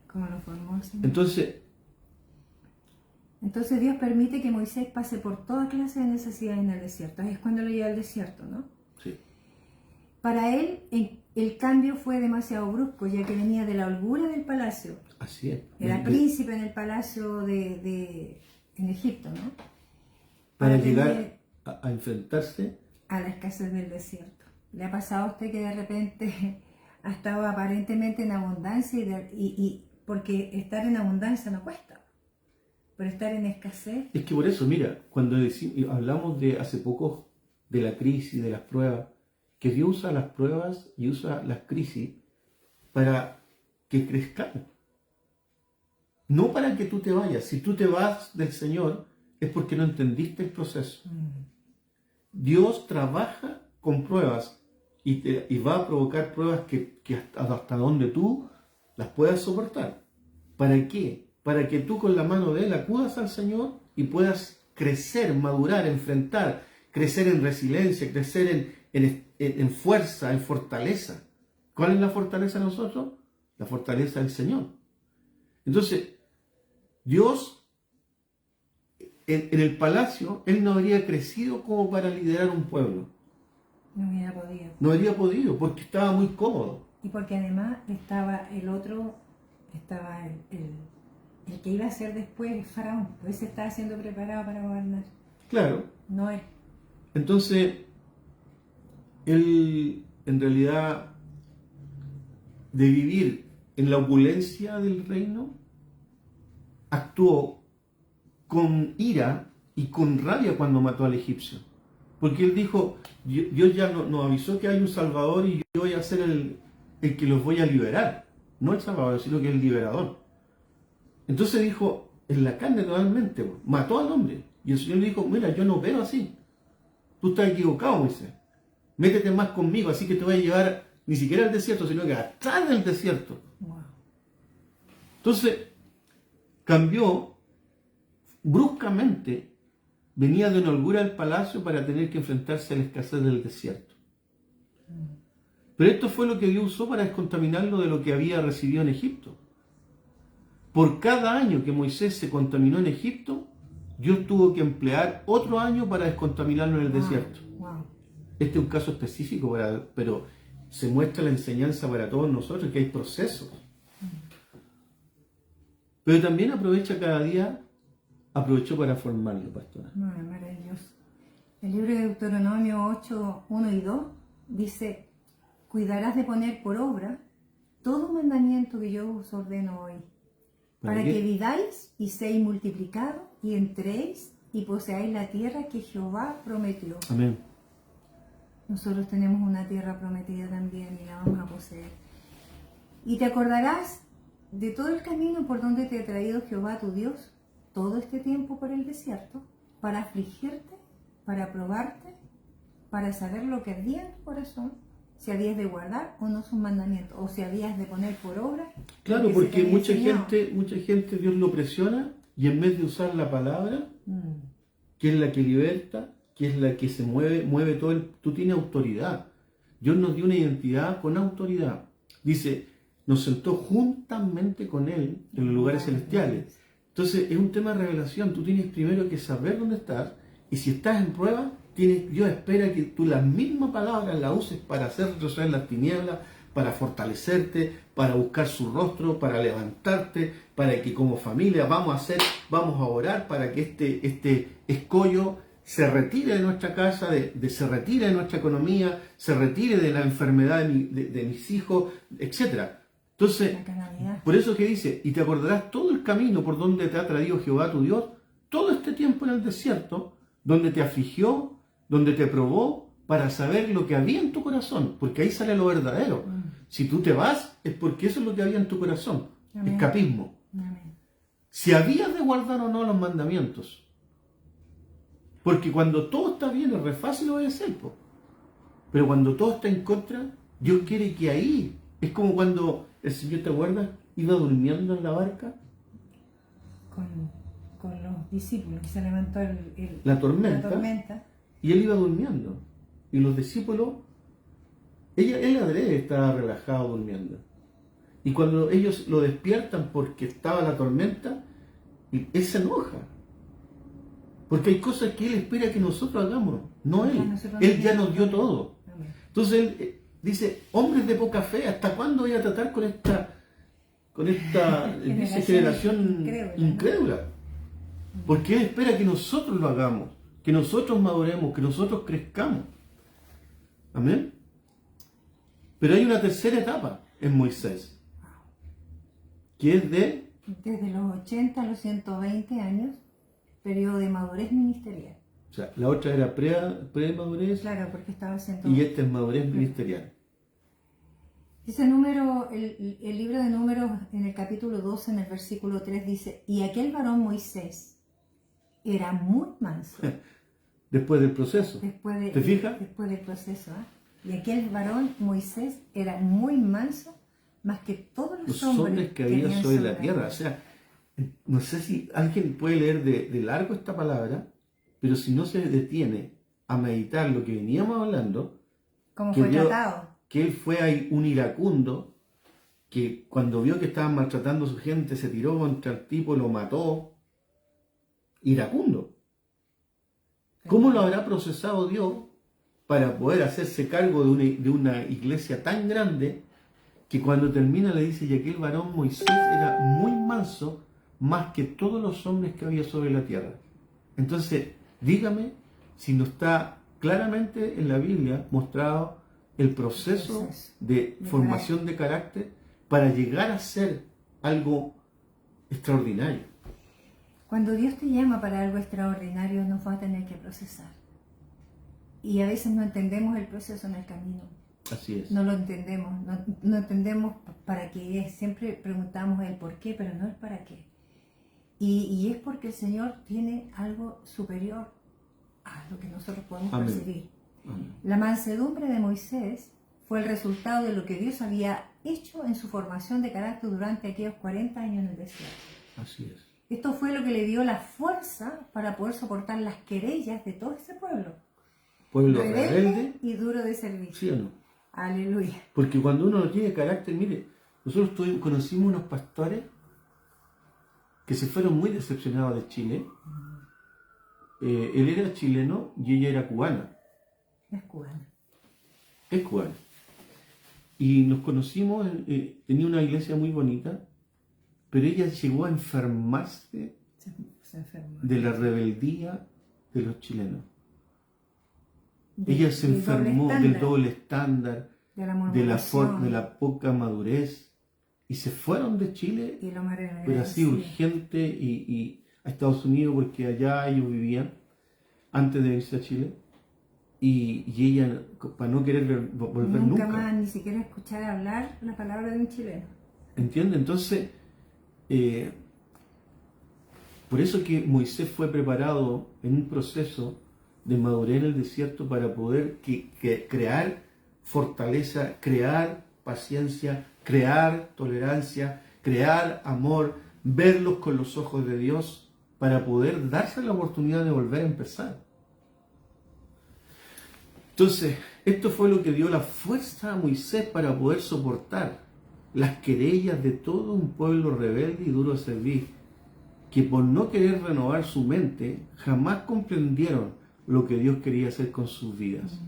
¿Cómo lo formó? ¿Sí? Entonces Dios permite que Moisés pase por toda clase de necesidades en el desierto. Es cuando lo lleva al desierto, ¿no? Sí. Para él, el cambio fue demasiado brusco, ya que venía de la holgura del palacio. Así es. Era príncipe en el palacio en Egipto, ¿no? Para llegar a enfrentarse a la escasez del desierto. ¿Le ha pasado a usted que de repente ha estado aparentemente en abundancia y porque estar en abundancia no cuesta, pero estar en escasez? Es que por eso, mira, cuando hablamos de hace poco de la crisis, de las pruebas, que Dios usa las pruebas y usa las crisis para que crezcamos. No para que tú te vayas. Si tú te vas del Señor es porque no entendiste el proceso. Dios trabaja con pruebas y va a provocar pruebas que hasta donde tú las puedas soportar. ¿Para qué? Para que tú con la mano de Él acudas al Señor y puedas crecer, madurar, enfrentar, crecer en resiliencia, crecer en fuerza, en fortaleza. ¿Cuál es la fortaleza de nosotros? La fortaleza del Señor. Entonces, Dios en el palacio, Él no habría crecido como para liderar un pueblo. No hubiera podido. No habría podido porque estaba muy cómodo. Y porque además estaba el otro, estaba el que iba a ser después el faraón. Pues se estaba siendo preparado para gobernar. Claro. No él. Entonces, él en realidad de vivir en la opulencia del reino, actuó con ira y con rabia cuando mató al egipcio. Porque él dijo, Dios ya nos avisó que hay un Salvador y yo voy a ser el que los voy a liberar. No el Salvador, sino que el liberador. Entonces dijo, en la carne totalmente, mató al hombre. Y el Señor le dijo, mira, yo no veo así. Tú estás equivocado, Moisés. Métete más conmigo, así que te voy a llevar ni siquiera al desierto, sino que atrás del desierto. Wow. Entonces, cambió bruscamente, venía de una holgura del palacio para tener que enfrentarse a la escasez del desierto. Pero esto fue lo que Dios usó para descontaminarlo de lo que había recibido en Egipto. Por cada año que Moisés se contaminó en Egipto, Dios tuvo que emplear otro año para descontaminarlo en el desierto. Wow. Este es un caso específico, pero se muestra la enseñanza para todos nosotros, que hay procesos. Pero también aprovechó para formarlo, pastora. Maravilloso. El libro de Deuteronomio 8, 1 y 2 dice, cuidarás de poner por obra todo mandamiento que yo os ordeno hoy, para que viváis y seáis multiplicados y entréis y poseáis la tierra que Jehová prometió. Amén. Nosotros tenemos una tierra prometida también y la vamos a poseer. Y te acordarás de todo el camino por donde te ha traído Jehová tu Dios todo este tiempo por el desierto, para afligirte, para probarte, para saber lo que ardía en tu corazón, si habías de guardar o no sus mandamientos, o si habías de poner por obra. Claro, porque mucha gente Dios lo presiona y en vez de usar la palabra, que es la que liberta, que es la que se mueve todo tú tienes autoridad. Dios nos dio una identidad con autoridad. Dice, nos sentó juntamente con Él en los lugares celestiales. Entonces es un tema de revelación. Tú tienes primero que saber dónde estás, y si estás en prueba, Dios espera que tú las mismas palabras las uses para hacer retroceder las tinieblas, para fortalecerte, para buscar su rostro, para levantarte, para que como familia vamos a orar para que este escollo se retire de nuestra casa, se retire de nuestra economía, se retire de la enfermedad de mis hijos, etc. Entonces, La carnalidad. por eso que dice, y te acordarás todo el camino por donde te ha traído Jehová tu Dios, todo este tiempo en el desierto, donde te afligió, donde te probó, para saber lo que había en tu corazón, porque ahí sale lo verdadero. Si tú te vas, es porque eso es lo que había en tu corazón, Amén. escapismo. Amén. Si habías de guardar o no los mandamientos. Porque cuando todo está bien es re fácil obedecer, po. Pero cuando todo está en contra, Dios quiere que ahí, es como cuando el Señor, ¿te acuerdas? Iba durmiendo en la barca. Con los discípulos, y se levantó La tormenta. la tormenta. Y él iba durmiendo. Y los discípulos, él adrede estaba relajado durmiendo. Y cuando ellos lo despiertan porque estaba la tormenta, él se enoja. Porque hay cosas que él espera que nosotros hagamos, no él. Él ya nos dio todo. Amén. Entonces él dice, hombres de poca fe, ¿hasta cuándo voy a tratar con esta dice, generación incrédula? Porque él espera que nosotros lo hagamos, que nosotros maduremos, que nosotros crezcamos. Amén. Pero hay una tercera etapa en Moisés, que es desde los 80 a los 120 años, periodo de madurez ministerial. o sea, la otra era pre-madurez, Claro, porque estaba y esta es madurez ministerial. Dice el libro de Números en el capítulo 12, en el versículo 3, dice, y aquel varón Moisés era muy manso. Después del proceso. ¿Te fijas? Después del proceso. Y aquel varón Moisés era muy manso, más que todos los hombres que había sobre la tierra. O sea, no sé si alguien puede leer de largo esta palabra, pero si no se detiene a meditar lo que veníamos hablando, ¿Cómo fue tratado? Que él fue ahí un iracundo, que cuando vio que estaban maltratando a su gente, se tiró contra el tipo, lo mató. Iracundo. ¿Cómo lo habrá procesado Dios para poder hacerse cargo de una iglesia tan grande que cuando termina le dice, y aquel varón Moisés era muy manso, más que todos los hombres que había sobre la tierra? Entonces, dígame si no está claramente en la Biblia mostrado el proceso de formación de carácter para llegar a ser algo extraordinario. Cuando Dios te llama para algo extraordinario, nos va a tener que procesar. Y a veces no entendemos el proceso en el camino. Así es. No lo entendemos, no entendemos para qué es. Siempre preguntamos el por qué, pero no el para qué. Y es porque el Señor tiene algo superior a lo que nosotros podemos percibir. Amén. La mansedumbre de Moisés fue el resultado de lo que Dios había hecho en su formación de carácter durante aquellos 40 años en el desierto. Así es. Esto fue lo que le dio la fuerza para poder soportar las querellas de todo ese pueblo. Pueblo rebelde y duro de servicio. ¿Sí o no? Aleluya. Porque cuando uno no tiene carácter, mire, nosotros conocimos unos pastores que se fueron muy decepcionados de Chile. Él era chileno y ella era cubana. Es cubana. Es cubana. Y nos conocimos, tenía una iglesia muy bonita, pero ella llegó a enfermarse Se enfermó. de la rebeldía de los chilenos. Ella se enfermó del doble estándar, de la poca madurez, y se fueron de Chile, pero así urgente, y a Estados Unidos, porque allá ellos vivían antes de irse a Chile, y ella, para no querer volver nunca más, ni siquiera escuchar hablar la palabra de un chileno. ¿Entiende? Entonces, por eso que Moisés fue preparado en un proceso de madurez en el desierto para poder crear fortaleza, crear paciencia, crear tolerancia, crear amor, verlos con los ojos de Dios para poder darse la oportunidad de volver a empezar. Entonces, esto fue lo que dio la fuerza a Moisés para poder soportar las querellas de todo un pueblo rebelde y duro de servir, que por no querer renovar su mente, jamás comprendieron lo que Dios quería hacer con sus vidas.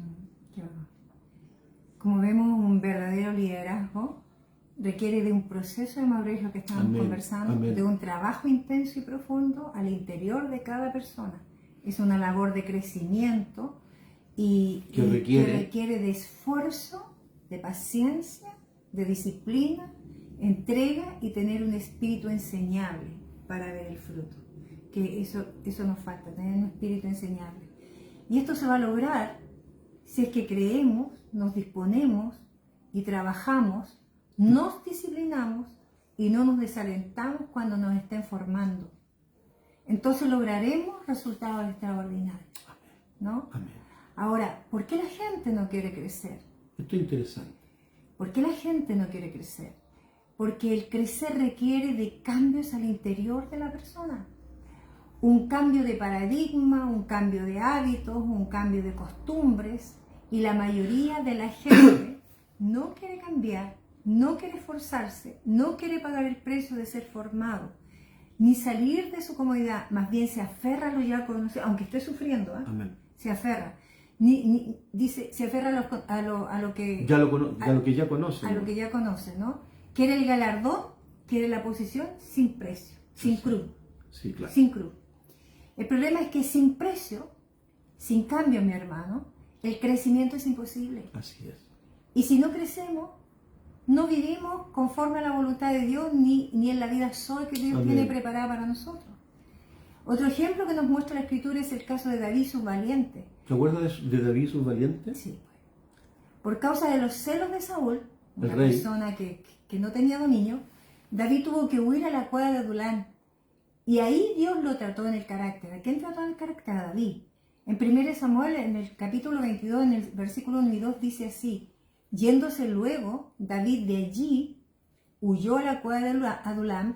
Como vemos, un verdadero liderazgo requiere de un proceso de madurez, lo que estamos conversando, de un trabajo intenso y profundo al interior de cada persona. Es una labor de crecimiento y que requiere de esfuerzo, de paciencia, de disciplina, entrega y tener un espíritu enseñable para ver el fruto. Que eso nos falta, tener un espíritu enseñable. Y esto se va a lograr si es que creemos, nos disponemos y trabajamos, nos disciplinamos y no nos desalentamos cuando nos estén formando. Entonces lograremos resultados extraordinarios, ¿no? Amén. Ahora, ¿por qué la gente no quiere crecer? Esto es interesante. ¿Por qué la gente no quiere crecer? Porque el crecer requiere de cambios al interior de la persona. Un cambio de paradigma, un cambio de hábitos, un cambio de costumbres. Y la mayoría de la gente no quiere cambiar, no quiere esforzarse, no quiere pagar el precio de ser formado, ni salir de su comodidad. Más bien se aferra a lo ya conocido, aunque esté sufriendo, ¿eh? Amén. Se aferra. Se aferra a lo que Ya lo que ya conoce. a lo que ya conoce, ¿no? Quiere el galardón, quiere la posición sin precio, sin cruz. Sí, claro. Sin cruz. El problema es que sin precio, sin cambio, mi hermano, el crecimiento es imposible. Así es. Y si no crecemos, no vivimos conforme a la voluntad de Dios ni en la vida sola que Dios Amén. tiene preparada para nosotros. Otro ejemplo que nos muestra la Escritura es el caso de David, su valiente. ¿Te acuerdas de David, sus valientes? Sí. Por causa de los celos de Saúl, una rey. persona que no tenía dominio, David tuvo que huir a la cueva de Adulán. Y ahí Dios lo trató en el carácter. ¿A quién trató en el carácter? A David. En 1 Samuel, en el capítulo 22, en el versículo 1 y 2, dice así: yéndose luego, David de allí huyó a la cueva de Adulam,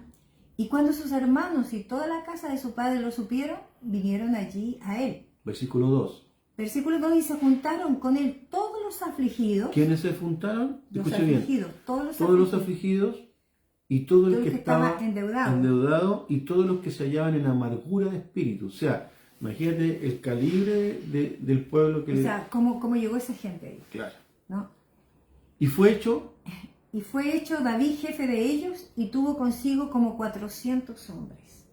y cuando sus hermanos y toda la casa de su padre lo supieron, vinieron allí a él. Versículo 2. Versículo 2, y se juntaron con él todos los afligidos. ¿Quiénes se juntaron? Los Escuche bien. afligidos, todos los Todos los afligidos. afligidos y todo el Todo que el que estaba estaba endeudado. endeudado y todos los que se hallaban en amargura de espíritu. O sea, imagínate el calibre del pueblo que... O sea, ¿cómo llegó esa gente ahí? Claro. ¿No? Y fue hecho... Y fue hecho David jefe de ellos y tuvo consigo como 400 hombres.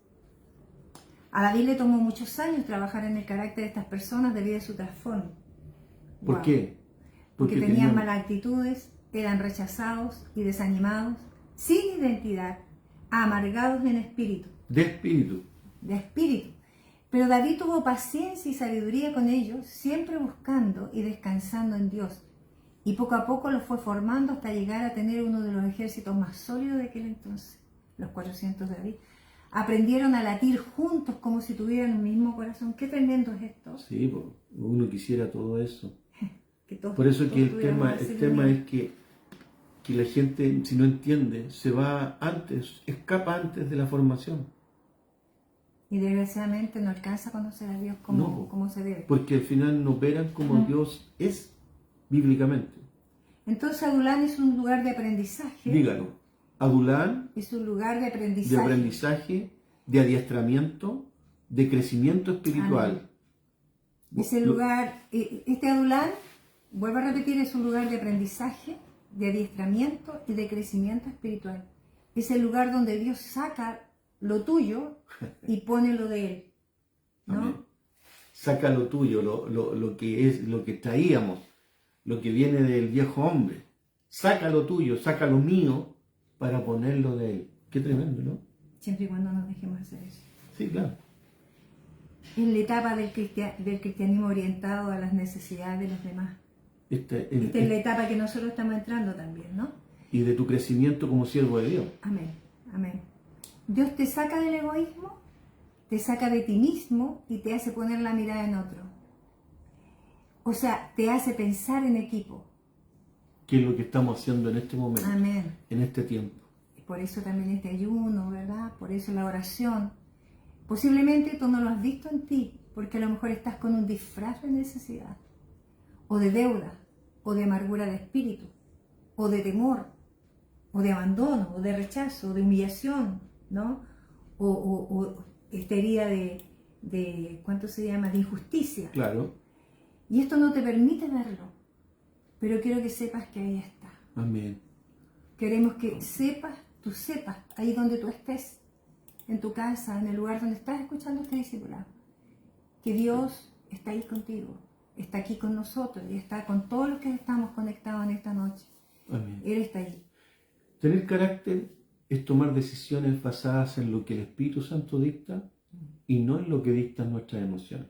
A David le tomó muchos años trabajar en el carácter de estas personas debido a su trasfondo. ¿Por Wow. qué? Porque tenían malas actitudes, eran rechazados y desanimados, sin identidad, amargados en espíritu. De espíritu. De espíritu. Pero David tuvo paciencia y sabiduría con ellos, siempre buscando y descansando en Dios. Y poco a poco los fue formando hasta llegar a tener uno de los ejércitos más sólidos de aquel entonces, los 400 de David. Aprendieron a latir juntos como si tuvieran un mismo corazón. Qué tremendo es esto. Sí, pues, uno quisiera todo eso. Que todos, Por eso todos que el tuviéramos ese tema nivel. es que la gente, si no entiende, se va antes, escapa antes de la formación. Y desgraciadamente no alcanza a conocer a Dios como se debe. Porque al final no operan como Dios es bíblicamente. Entonces Adulán es un lugar de aprendizaje. Dígalo. Adulán, Es un lugar de de adiestramiento, de crecimiento espiritual. Amén. Ese lugar, este Adulán, vuelvo a repetir, es un lugar de aprendizaje, de adiestramiento y de crecimiento espiritual. Es el lugar donde Dios saca lo tuyo y pone lo de Él, ¿no? Amén. Saca lo tuyo, lo que es, lo que traíamos, lo que viene del viejo hombre. Saca lo tuyo, saca lo mío para ponerlo de Él. Qué tremendo, ¿no? Siempre y cuando nos dejemos hacer eso. Sí, claro. En la etapa del cristianismo orientado a las necesidades de los demás. Esta es la etapa que nosotros estamos entrando también, ¿no? Y de tu crecimiento como siervo de Dios. Amén, amén. Dios te saca del egoísmo, te saca de ti mismo y te hace poner la mirada en otro. O sea, te hace pensar en equipo. Que es lo que estamos haciendo en este momento. Amén. En este tiempo. Por eso también este ayuno, ¿verdad? Por eso la oración. Posiblemente tú no lo has visto en ti, porque a lo mejor estás con un disfraz de necesidad, o de deuda, o de amargura de espíritu, o de temor, o de abandono, o de rechazo, o de humillación, ¿no? O esta herida de ¿cuánto se llama? De injusticia. Claro. Y esto no te permite verlo, pero quiero que sepas que ahí está. Amén. Queremos que tú sepas, ahí donde tú estés, en tu casa, en el lugar donde estás escuchando este discipulado, que Dios está ahí contigo, está aquí con nosotros y está con todos los que estamos conectados en esta noche. Amén. Él está ahí. Tener carácter es tomar decisiones basadas en lo que el Espíritu Santo dicta y no en lo que dictan nuestras emociones.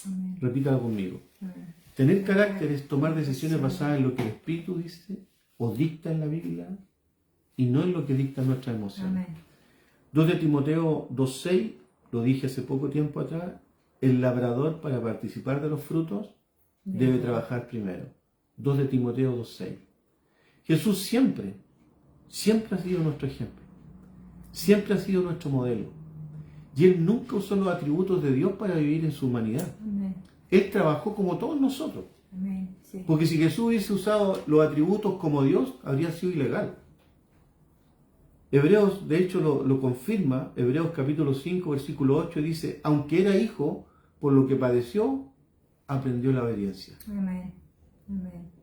Amén. Repítalo conmigo. Amén. Tener carácter es tomar decisiones basadas en lo que el Espíritu dice o dicta en la Biblia y no en lo que dictan nuestras emociones. Amén. 2 de Timoteo 2:6, lo dije hace poco tiempo atrás, el labrador para participar de los frutos debe trabajar primero. 2 de Timoteo 2:6. Jesús siempre ha sido nuestro ejemplo. Siempre ha sido nuestro modelo. Y Él nunca usó los atributos de Dios para vivir en su humanidad. Amén. Él trabajó como todos nosotros. Amén. Sí. Porque si Jesús hubiese usado los atributos como Dios, habría sido ilegal. Hebreos, de hecho, lo confirma. Hebreos capítulo 5, versículo 8, dice, aunque era hijo, por lo que padeció, aprendió la obediencia. Amén. Amén.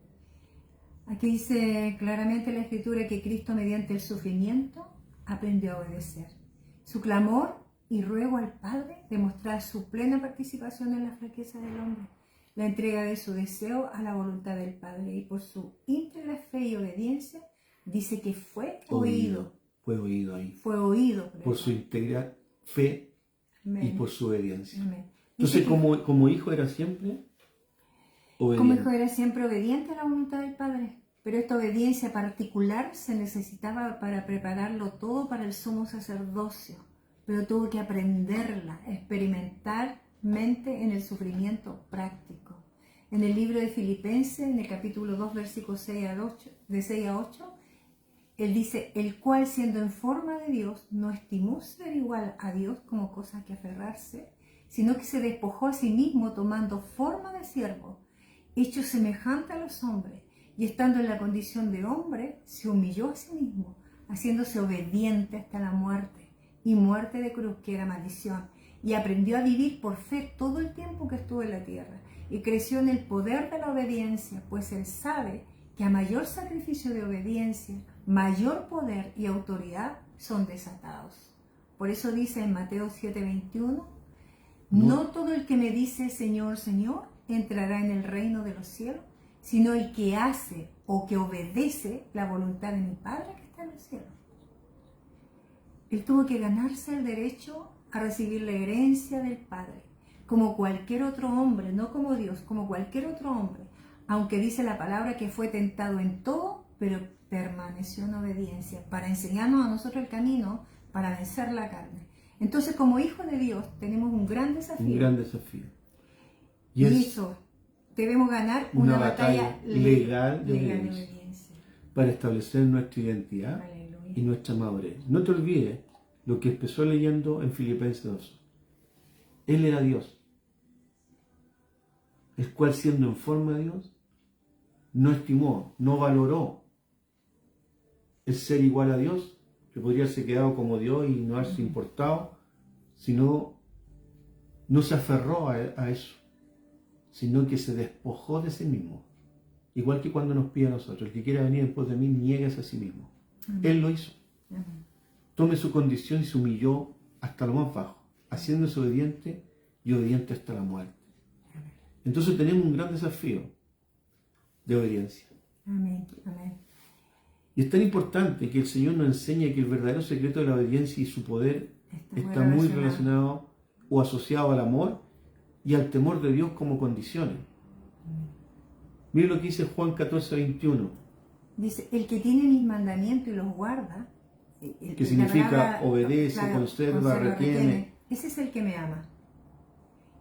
Aquí dice claramente la Escritura que Cristo, mediante el sufrimiento, aprendió a obedecer. Su clamor y ruego al Padre demostrar su plena participación en la flaqueza del hombre, la entrega de su deseo a la voluntad del Padre, y por su íntegra fe y obediencia dice que fue oído. Fue oído ahí. Fue oído Por su íntegra fe. Amén. Y por su obediencia. Amén. Entonces, como hijo era siempre obediente. Como hijo era siempre obediente a la voluntad del Padre, pero esta obediencia particular se necesitaba para prepararlo todo para el sumo sacerdocio, pero tuvo que aprenderla experimentalmente en el sufrimiento práctico. En el libro de Filipenses, en el capítulo 2, versículos 6 a 8, él dice, el cual siendo en forma de Dios, no estimó ser igual a Dios como cosa a que aferrarse, sino que se despojó a sí mismo tomando forma de siervo, hecho semejante a los hombres, y estando en la condición de hombre, se humilló a sí mismo, haciéndose obediente hasta la muerte, y muerte de cruz, que era maldición, y aprendió a vivir por fe todo el tiempo que estuvo en la tierra, y creció en el poder de la obediencia, pues él sabe que a mayor sacrificio de obediencia, mayor poder y autoridad son desatados. Por eso dice en Mateo 7:21, no todo el que me dice Señor, Señor, entrará en el reino de los cielos, sino el que hace o que obedece la voluntad de mi Padre que está en el cielo. Él tuvo que ganarse el derecho a recibir la herencia del Padre, como cualquier otro hombre, no como Dios, como cualquier otro hombre, aunque dice la palabra que fue tentado en todo, pero permaneció en obediencia, para enseñarnos a nosotros el camino para vencer la carne. Entonces, como hijos de Dios, tenemos un gran desafío. Un gran desafío. Y eso, debemos ganar una batalla legal de obediencia para establecer nuestra identidad. Aleluya. Y nuestra madurez. No te olvides lo que empezó leyendo en Filipenses 2. Él era Dios, el cual siendo en forma de Dios, no estimó, no valoró el ser igual a Dios, que podría haberse quedado como Dios y no haberse importado, sino no se aferró a eso, sino que se despojó de sí mismo. Igual que cuando nos pide a nosotros, el que quiera venir después de mí, nieguese a sí mismo. Amén. Él lo hizo. Amén. Tome su condición y se humilló hasta lo más bajo, haciéndose obediente y obediente hasta la muerte. Amén. Entonces tenemos un gran desafío de obediencia. Amén. Amén. Y es tan importante que el Señor nos enseñe que el verdadero secreto de la obediencia y su poder está muy relacionado o asociado al amor y al temor de Dios como condiciones. Mire lo que dice Juan 14:21. Dice, el que tiene mis mandamientos y los guarda, que significa obedece, conserva, retiene. Ese es el que me ama.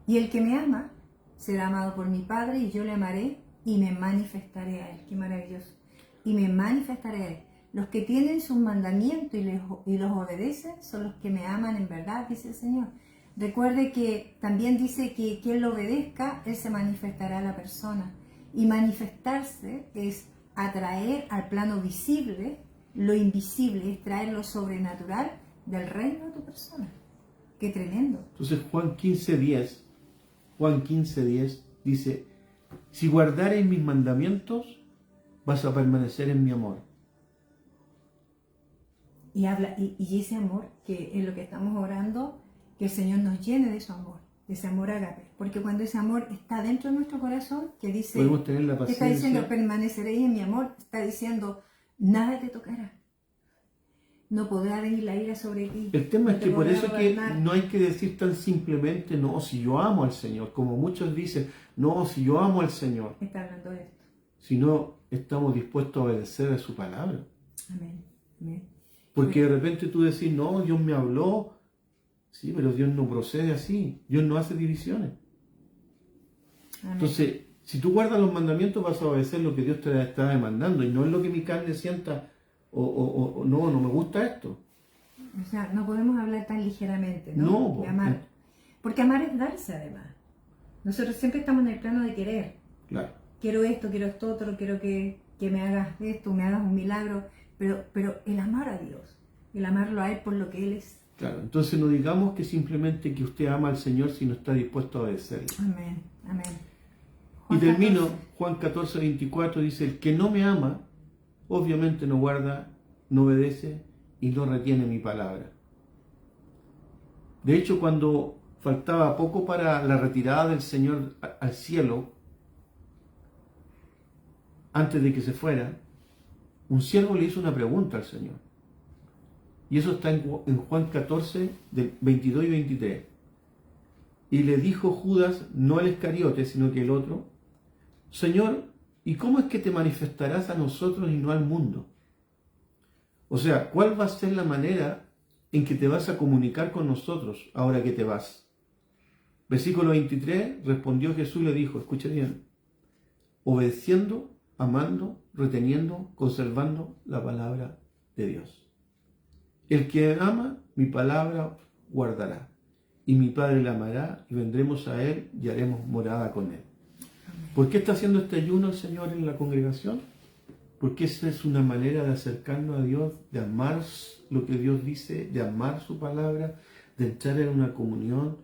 Y el que me ama será amado por mi Padre, y yo le amaré y me manifestaré a él. Qué maravilloso. Y me manifestaré a él. Los que tienen sus mandamientos y los obedecen son los que me aman en verdad, dice el Señor. Recuerde que también dice que quien lo obedezca, él se manifestará a la persona. Y manifestarse es atraer al plano visible lo invisible, es traer lo sobrenatural del reino de tu persona. ¡Qué tremendo! Entonces Juan 15:10 dice, si guardares mis mandamientos, vas a permanecer en mi amor. Y habla, y ese amor, que es lo que estamos orando, que el Señor nos llene de su amor, de ese amor ágape. Porque cuando ese amor está dentro de nuestro corazón, que dice, podemos tener la que paciencia. está diciendo, permaneceréis en mi amor, está diciendo, nada te tocará. no podrá venir la ira sobre ti. El tema no es te que por podrá eso es que gobernar. no hay que decir tan simplemente, no, si yo amo al Señor, como muchos dicen, no, si yo amo al Señor, Está hablando de esto. sino estamos dispuestos a obedecer a su palabra. Amén. Amén. Porque de repente tú decís, no, Dios me habló, sí, pero Dios no procede así, Dios no hace divisiones. Amén. Entonces, si tú guardas los mandamientos vas a obedecer lo que Dios te está demandando y no es lo que mi carne sienta o no, no me gusta esto. O sea, no podemos hablar tan ligeramente, ¿no? No, De amar. Porque amar es darse, además. Nosotros siempre estamos en el plano de querer. claro. Quiero esto otro, quiero que me hagas esto, me hagas un milagro. Pero el amar a Dios, el amarlo a Él por lo que Él es. Claro, entonces no digamos que simplemente que usted ama al Señor si no está dispuesto a obedecerle. Amén, amén. Y Juan termino, 14. Juan 14, 24 dice, el que no me ama, obviamente no guarda, no obedece y no retiene mi palabra. De hecho, cuando faltaba poco para la retirada del Señor al cielo, antes de que se fuera, un siervo le hizo una pregunta al Señor. Y eso está en Juan 14, del 22 y 23. Y le dijo Judas, no el Iscariote, sino que el otro, Señor, ¿y cómo es que te manifestarás a nosotros y no al mundo? O sea, ¿cuál va a ser la manera en que te vas a comunicar con nosotros ahora que te vas? Versículo 23, respondió Jesús y le dijo, escucha bien, obedeciendo, amando, reteniendo, conservando la palabra de Dios. El que ama, mi palabra guardará, y mi Padre le amará, y vendremos a él y haremos morada con él. ¿Por qué está haciendo este ayuno el Señor en la congregación? Porque esa es una manera de acercarnos a Dios, de amar lo que Dios dice, de amar su palabra, de entrar en una comunión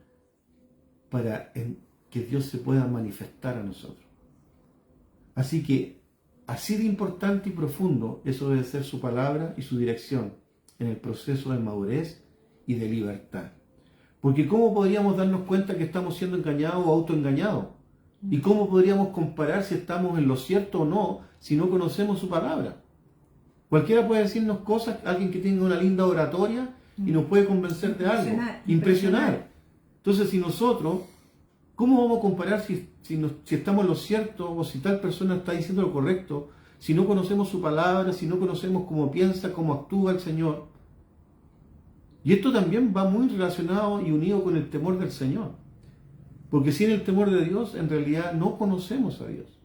para que Dios se pueda manifestar a nosotros. Así que, así de importante y profundo es obedecer su palabra y su dirección en el proceso de madurez y de libertad. Porque ¿cómo podríamos darnos cuenta que estamos siendo engañados o autoengañados? ¿Y cómo podríamos comparar si estamos en lo cierto o no si no conocemos su palabra? Cualquiera puede decirnos cosas, alguien que tenga una linda oratoria y nos puede convencer de algo, impresionar. Entonces, si nosotros, ¿cómo vamos a comparar si estamos en lo cierto o si tal persona está diciendo lo correcto, si no conocemos su palabra, si no conocemos cómo piensa, cómo actúa el Señor? Y esto también va muy relacionado y unido con el temor del Señor. Porque sin el temor de Dios, en realidad no conocemos a Dios.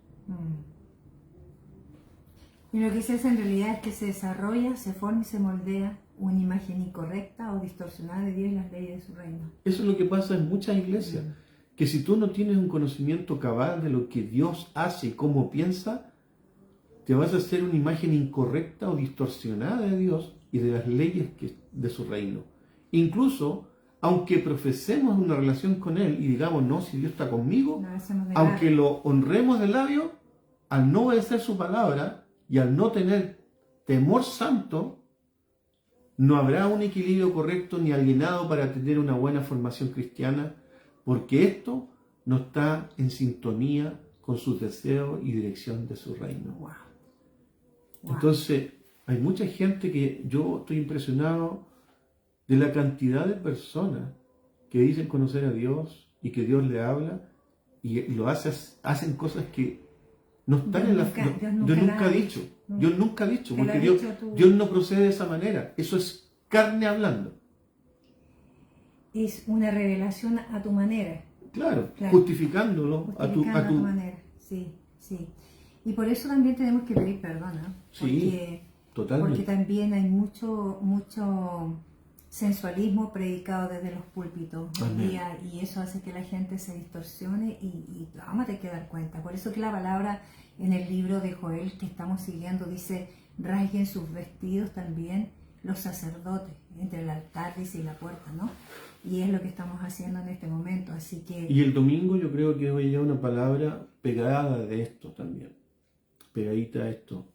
Y lo que se hace en realidad es que se desarrolla, se forma y se moldea una imagen incorrecta o distorsionada de Dios y las leyes de su reino. Eso es lo que pasa en muchas iglesias. Que si tú no tienes un conocimiento cabal de lo que Dios hace y cómo piensa, te vas a hacer una imagen incorrecta o distorsionada de Dios y de las leyes de su reino. Incluso, aunque profesemos una relación con Él y digamos, no, si Dios está conmigo, aunque lo honremos de labio, al no obedecer su palabra y al no tener temor santo, no habrá un equilibrio correcto ni alineado para tener una buena formación cristiana, porque esto no está en sintonía con sus deseos y dirección de su reino. Wow. Entonces, hay mucha gente que yo estoy impresionado de la cantidad de personas que dicen conocer a Dios y que Dios le habla y hacen cosas que no están en la fe. Dios nunca ha dicho. Dios nunca ha dicho, porque Dios no procede de esa manera. Eso es carne hablando. Es una revelación a tu manera. Claro. Justificándolo a tu manera. Sí, sí. Y por eso también tenemos que pedir perdón, ¿no? Sí, totalmente. Porque también hay mucho sensualismo predicado desde los púlpitos hoy día, y eso hace que la gente se distorsione y vamos a tener que dar cuenta. Por eso que la palabra en el libro de Joel que estamos siguiendo dice, rasguen sus vestidos también los sacerdotes, entre el altar, dice, y la puerta, ¿no? Y es lo que estamos haciendo en este momento, así que... Y el domingo yo creo que hoy ya una palabra pegada de esto también, pegadita a esto,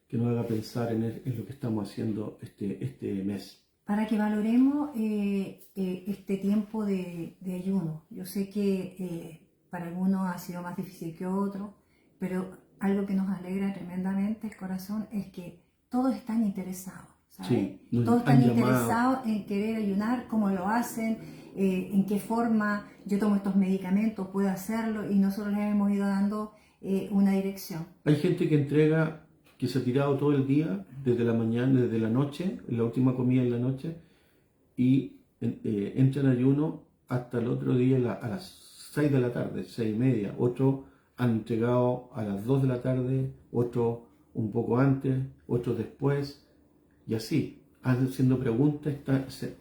que nos haga pensar en lo que estamos haciendo este mes. Para que valoremos este tiempo de ayuno. Yo sé que para algunos ha sido más difícil que otros, pero algo que nos alegra tremendamente el corazón es que todos están interesados. ¿sabes? Sí, nos Todos han están llamado. interesados en querer ayunar, cómo lo hacen, en qué forma yo tomo estos medicamentos, puedo hacerlo, y nosotros les hemos ido dando una dirección. Hay gente que entrega, que se ha tirado todo el día, desde la mañana, desde la noche, la última comida en la noche, y entra en ayuno hasta el otro día a las 6 de la tarde, 6:30. Otros han entregado a las 2 de la tarde, otros un poco antes, otros después, y así. Haciendo preguntas,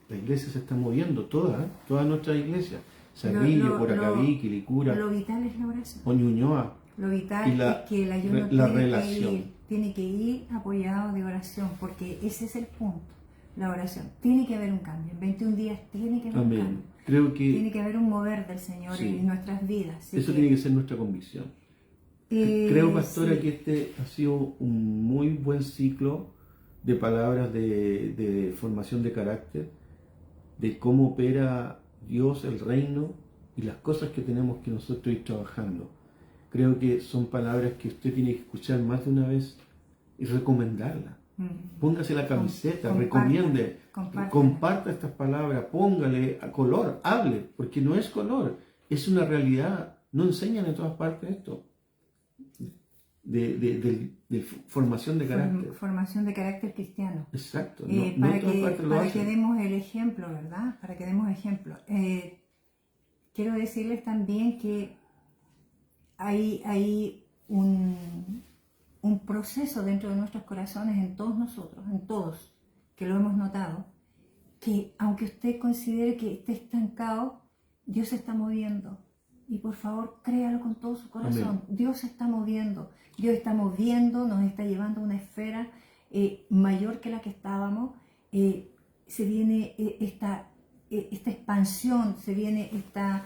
la iglesia se está moviendo, toda nuestra iglesia. Cerrillo, Curacaví, Quilicura, Lo vital es la oración. Ñuñoa. Lo vital Y es que el ayuno la relación. tiene que ir apoyado de oración, porque ese es el punto, la oración. Tiene que haber un cambio, en 21 días tiene que haber un cambio. Creo que Tiene que haber un mover del Señor sí, en nuestras vidas. eso tiene que ser nuestra convicción. Creo, pastora, sí, que este ha sido un muy buen ciclo de palabras de formación de carácter, de cómo opera Dios, el reino y las cosas que tenemos que nosotros ir trabajando. Creo que son palabras que usted tiene que escuchar más de una vez y recomendarlas. Póngase la camiseta, recomiende, comparta estas palabras, póngale a color, hable, porque no es color, es una realidad. No enseñan en todas partes esto. De formación de carácter. Formación de carácter cristiano. Exacto. Para que demos el ejemplo, ¿verdad? Para que demos ejemplo. Quiero decirles también que hay un proceso dentro de nuestros corazones, en todos nosotros, en todos, que lo hemos notado, que aunque usted considere que esté estancado, Dios se está moviendo. Y por favor, créalo con todo su corazón. Amén. Dios se está moviendo. Dios está moviendo, nos está llevando a una esfera mayor que la que estábamos. Se viene esta expansión, se viene esta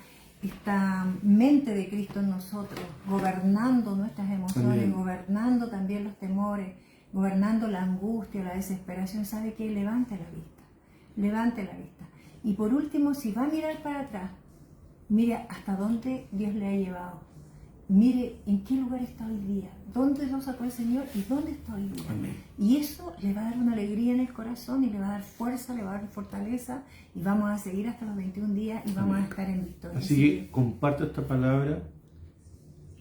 mente de Cristo en nosotros, gobernando nuestras emociones, Amén. gobernando también los temores, gobernando la angustia, la desesperación. ¿Sabe qué? Levante la vista. Levante la vista. Y por último, si va a mirar para atrás, mire hasta dónde Dios le ha llevado. Mire en qué lugar está hoy día, dónde lo sacó el Señor y dónde está hoy día. Amén. Y eso le va a dar una alegría en el corazón y le va a dar fuerza, le va a dar fortaleza, y vamos a seguir hasta los 21 días y vamos a estar en victoria. Así que comparta esta palabra,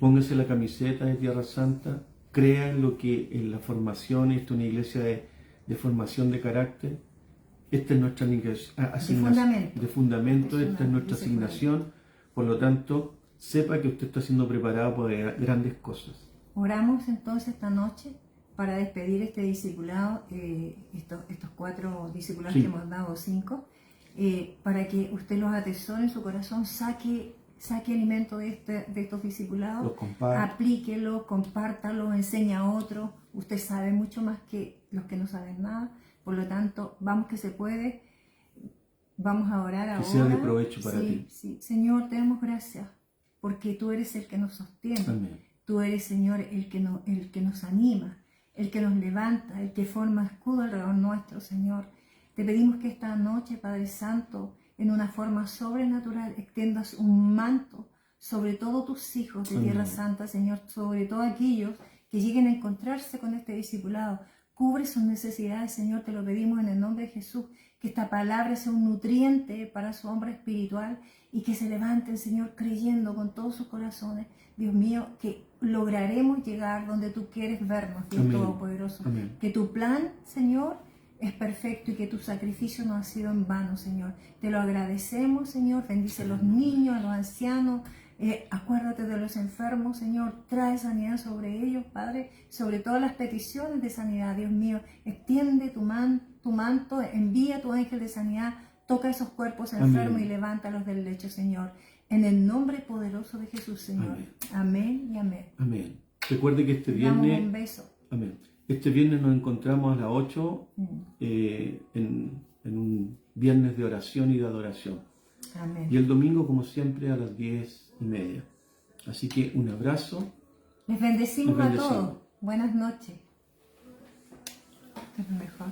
póngase la camiseta de Tierra Santa, crea en lo que en la formación, esta es una iglesia de formación de carácter. Esta es nuestra asignación de fundamento, esta es nuestra asignación. Por lo tanto, sepa que usted está siendo preparado para grandes cosas. Oramos entonces esta noche para despedir este discipulado, estos 4 discipulados que hemos dado, 5, para que usted los atesore en su corazón, saque alimento de estos discipulados, aplíquelo, compártalo, enseña a otros. Usted sabe mucho más que los que no saben nada. Por lo tanto, vamos que se puede. Vamos a orar ahora. Que sea de provecho para ti. Sí. Señor, te damos gracias porque tú eres el que nos sostiene. Amén. Tú eres, Señor, el que nos anima, el que nos levanta, el que forma escudo alrededor nuestro, Señor. Te pedimos que esta noche, Padre Santo, en una forma sobrenatural, extiendas un manto sobre todos tus hijos de Tierra Santa, Señor, sobre todo aquellos que lleguen a encontrarse con este discipulado. Cubre sus necesidades, Señor, te lo pedimos en el nombre de Jesús, que esta palabra sea un nutriente para su hombre espiritual y que se levanten, Señor, creyendo con todos sus corazones, Dios mío, que lograremos llegar donde tú quieres vernos, Dios Todopoderoso. Amén. Que tu plan, Señor, es perfecto y que tu sacrificio no ha sido en vano, Señor. Te lo agradecemos, Señor. Bendice a los niños, a los ancianos. Acuérdate de los enfermos, Señor. Trae sanidad sobre ellos, Padre. Sobre todas las peticiones de sanidad, Dios mío. Extiende tu manto, envía tu ángel de sanidad. Toca esos cuerpos enfermos y levántalos del lecho, Señor. En el nombre poderoso de Jesús, Señor. Amén y amén. Amén. Recuerde que este viernes... Damos un beso. Amén. Este viernes nos encontramos a las 8 en un viernes de oración y de adoración. Amén. Y el domingo, como siempre, a las 10:30. Así que un abrazo. Les bendecimos a todos. Buenas noches. Esto es lo mejor.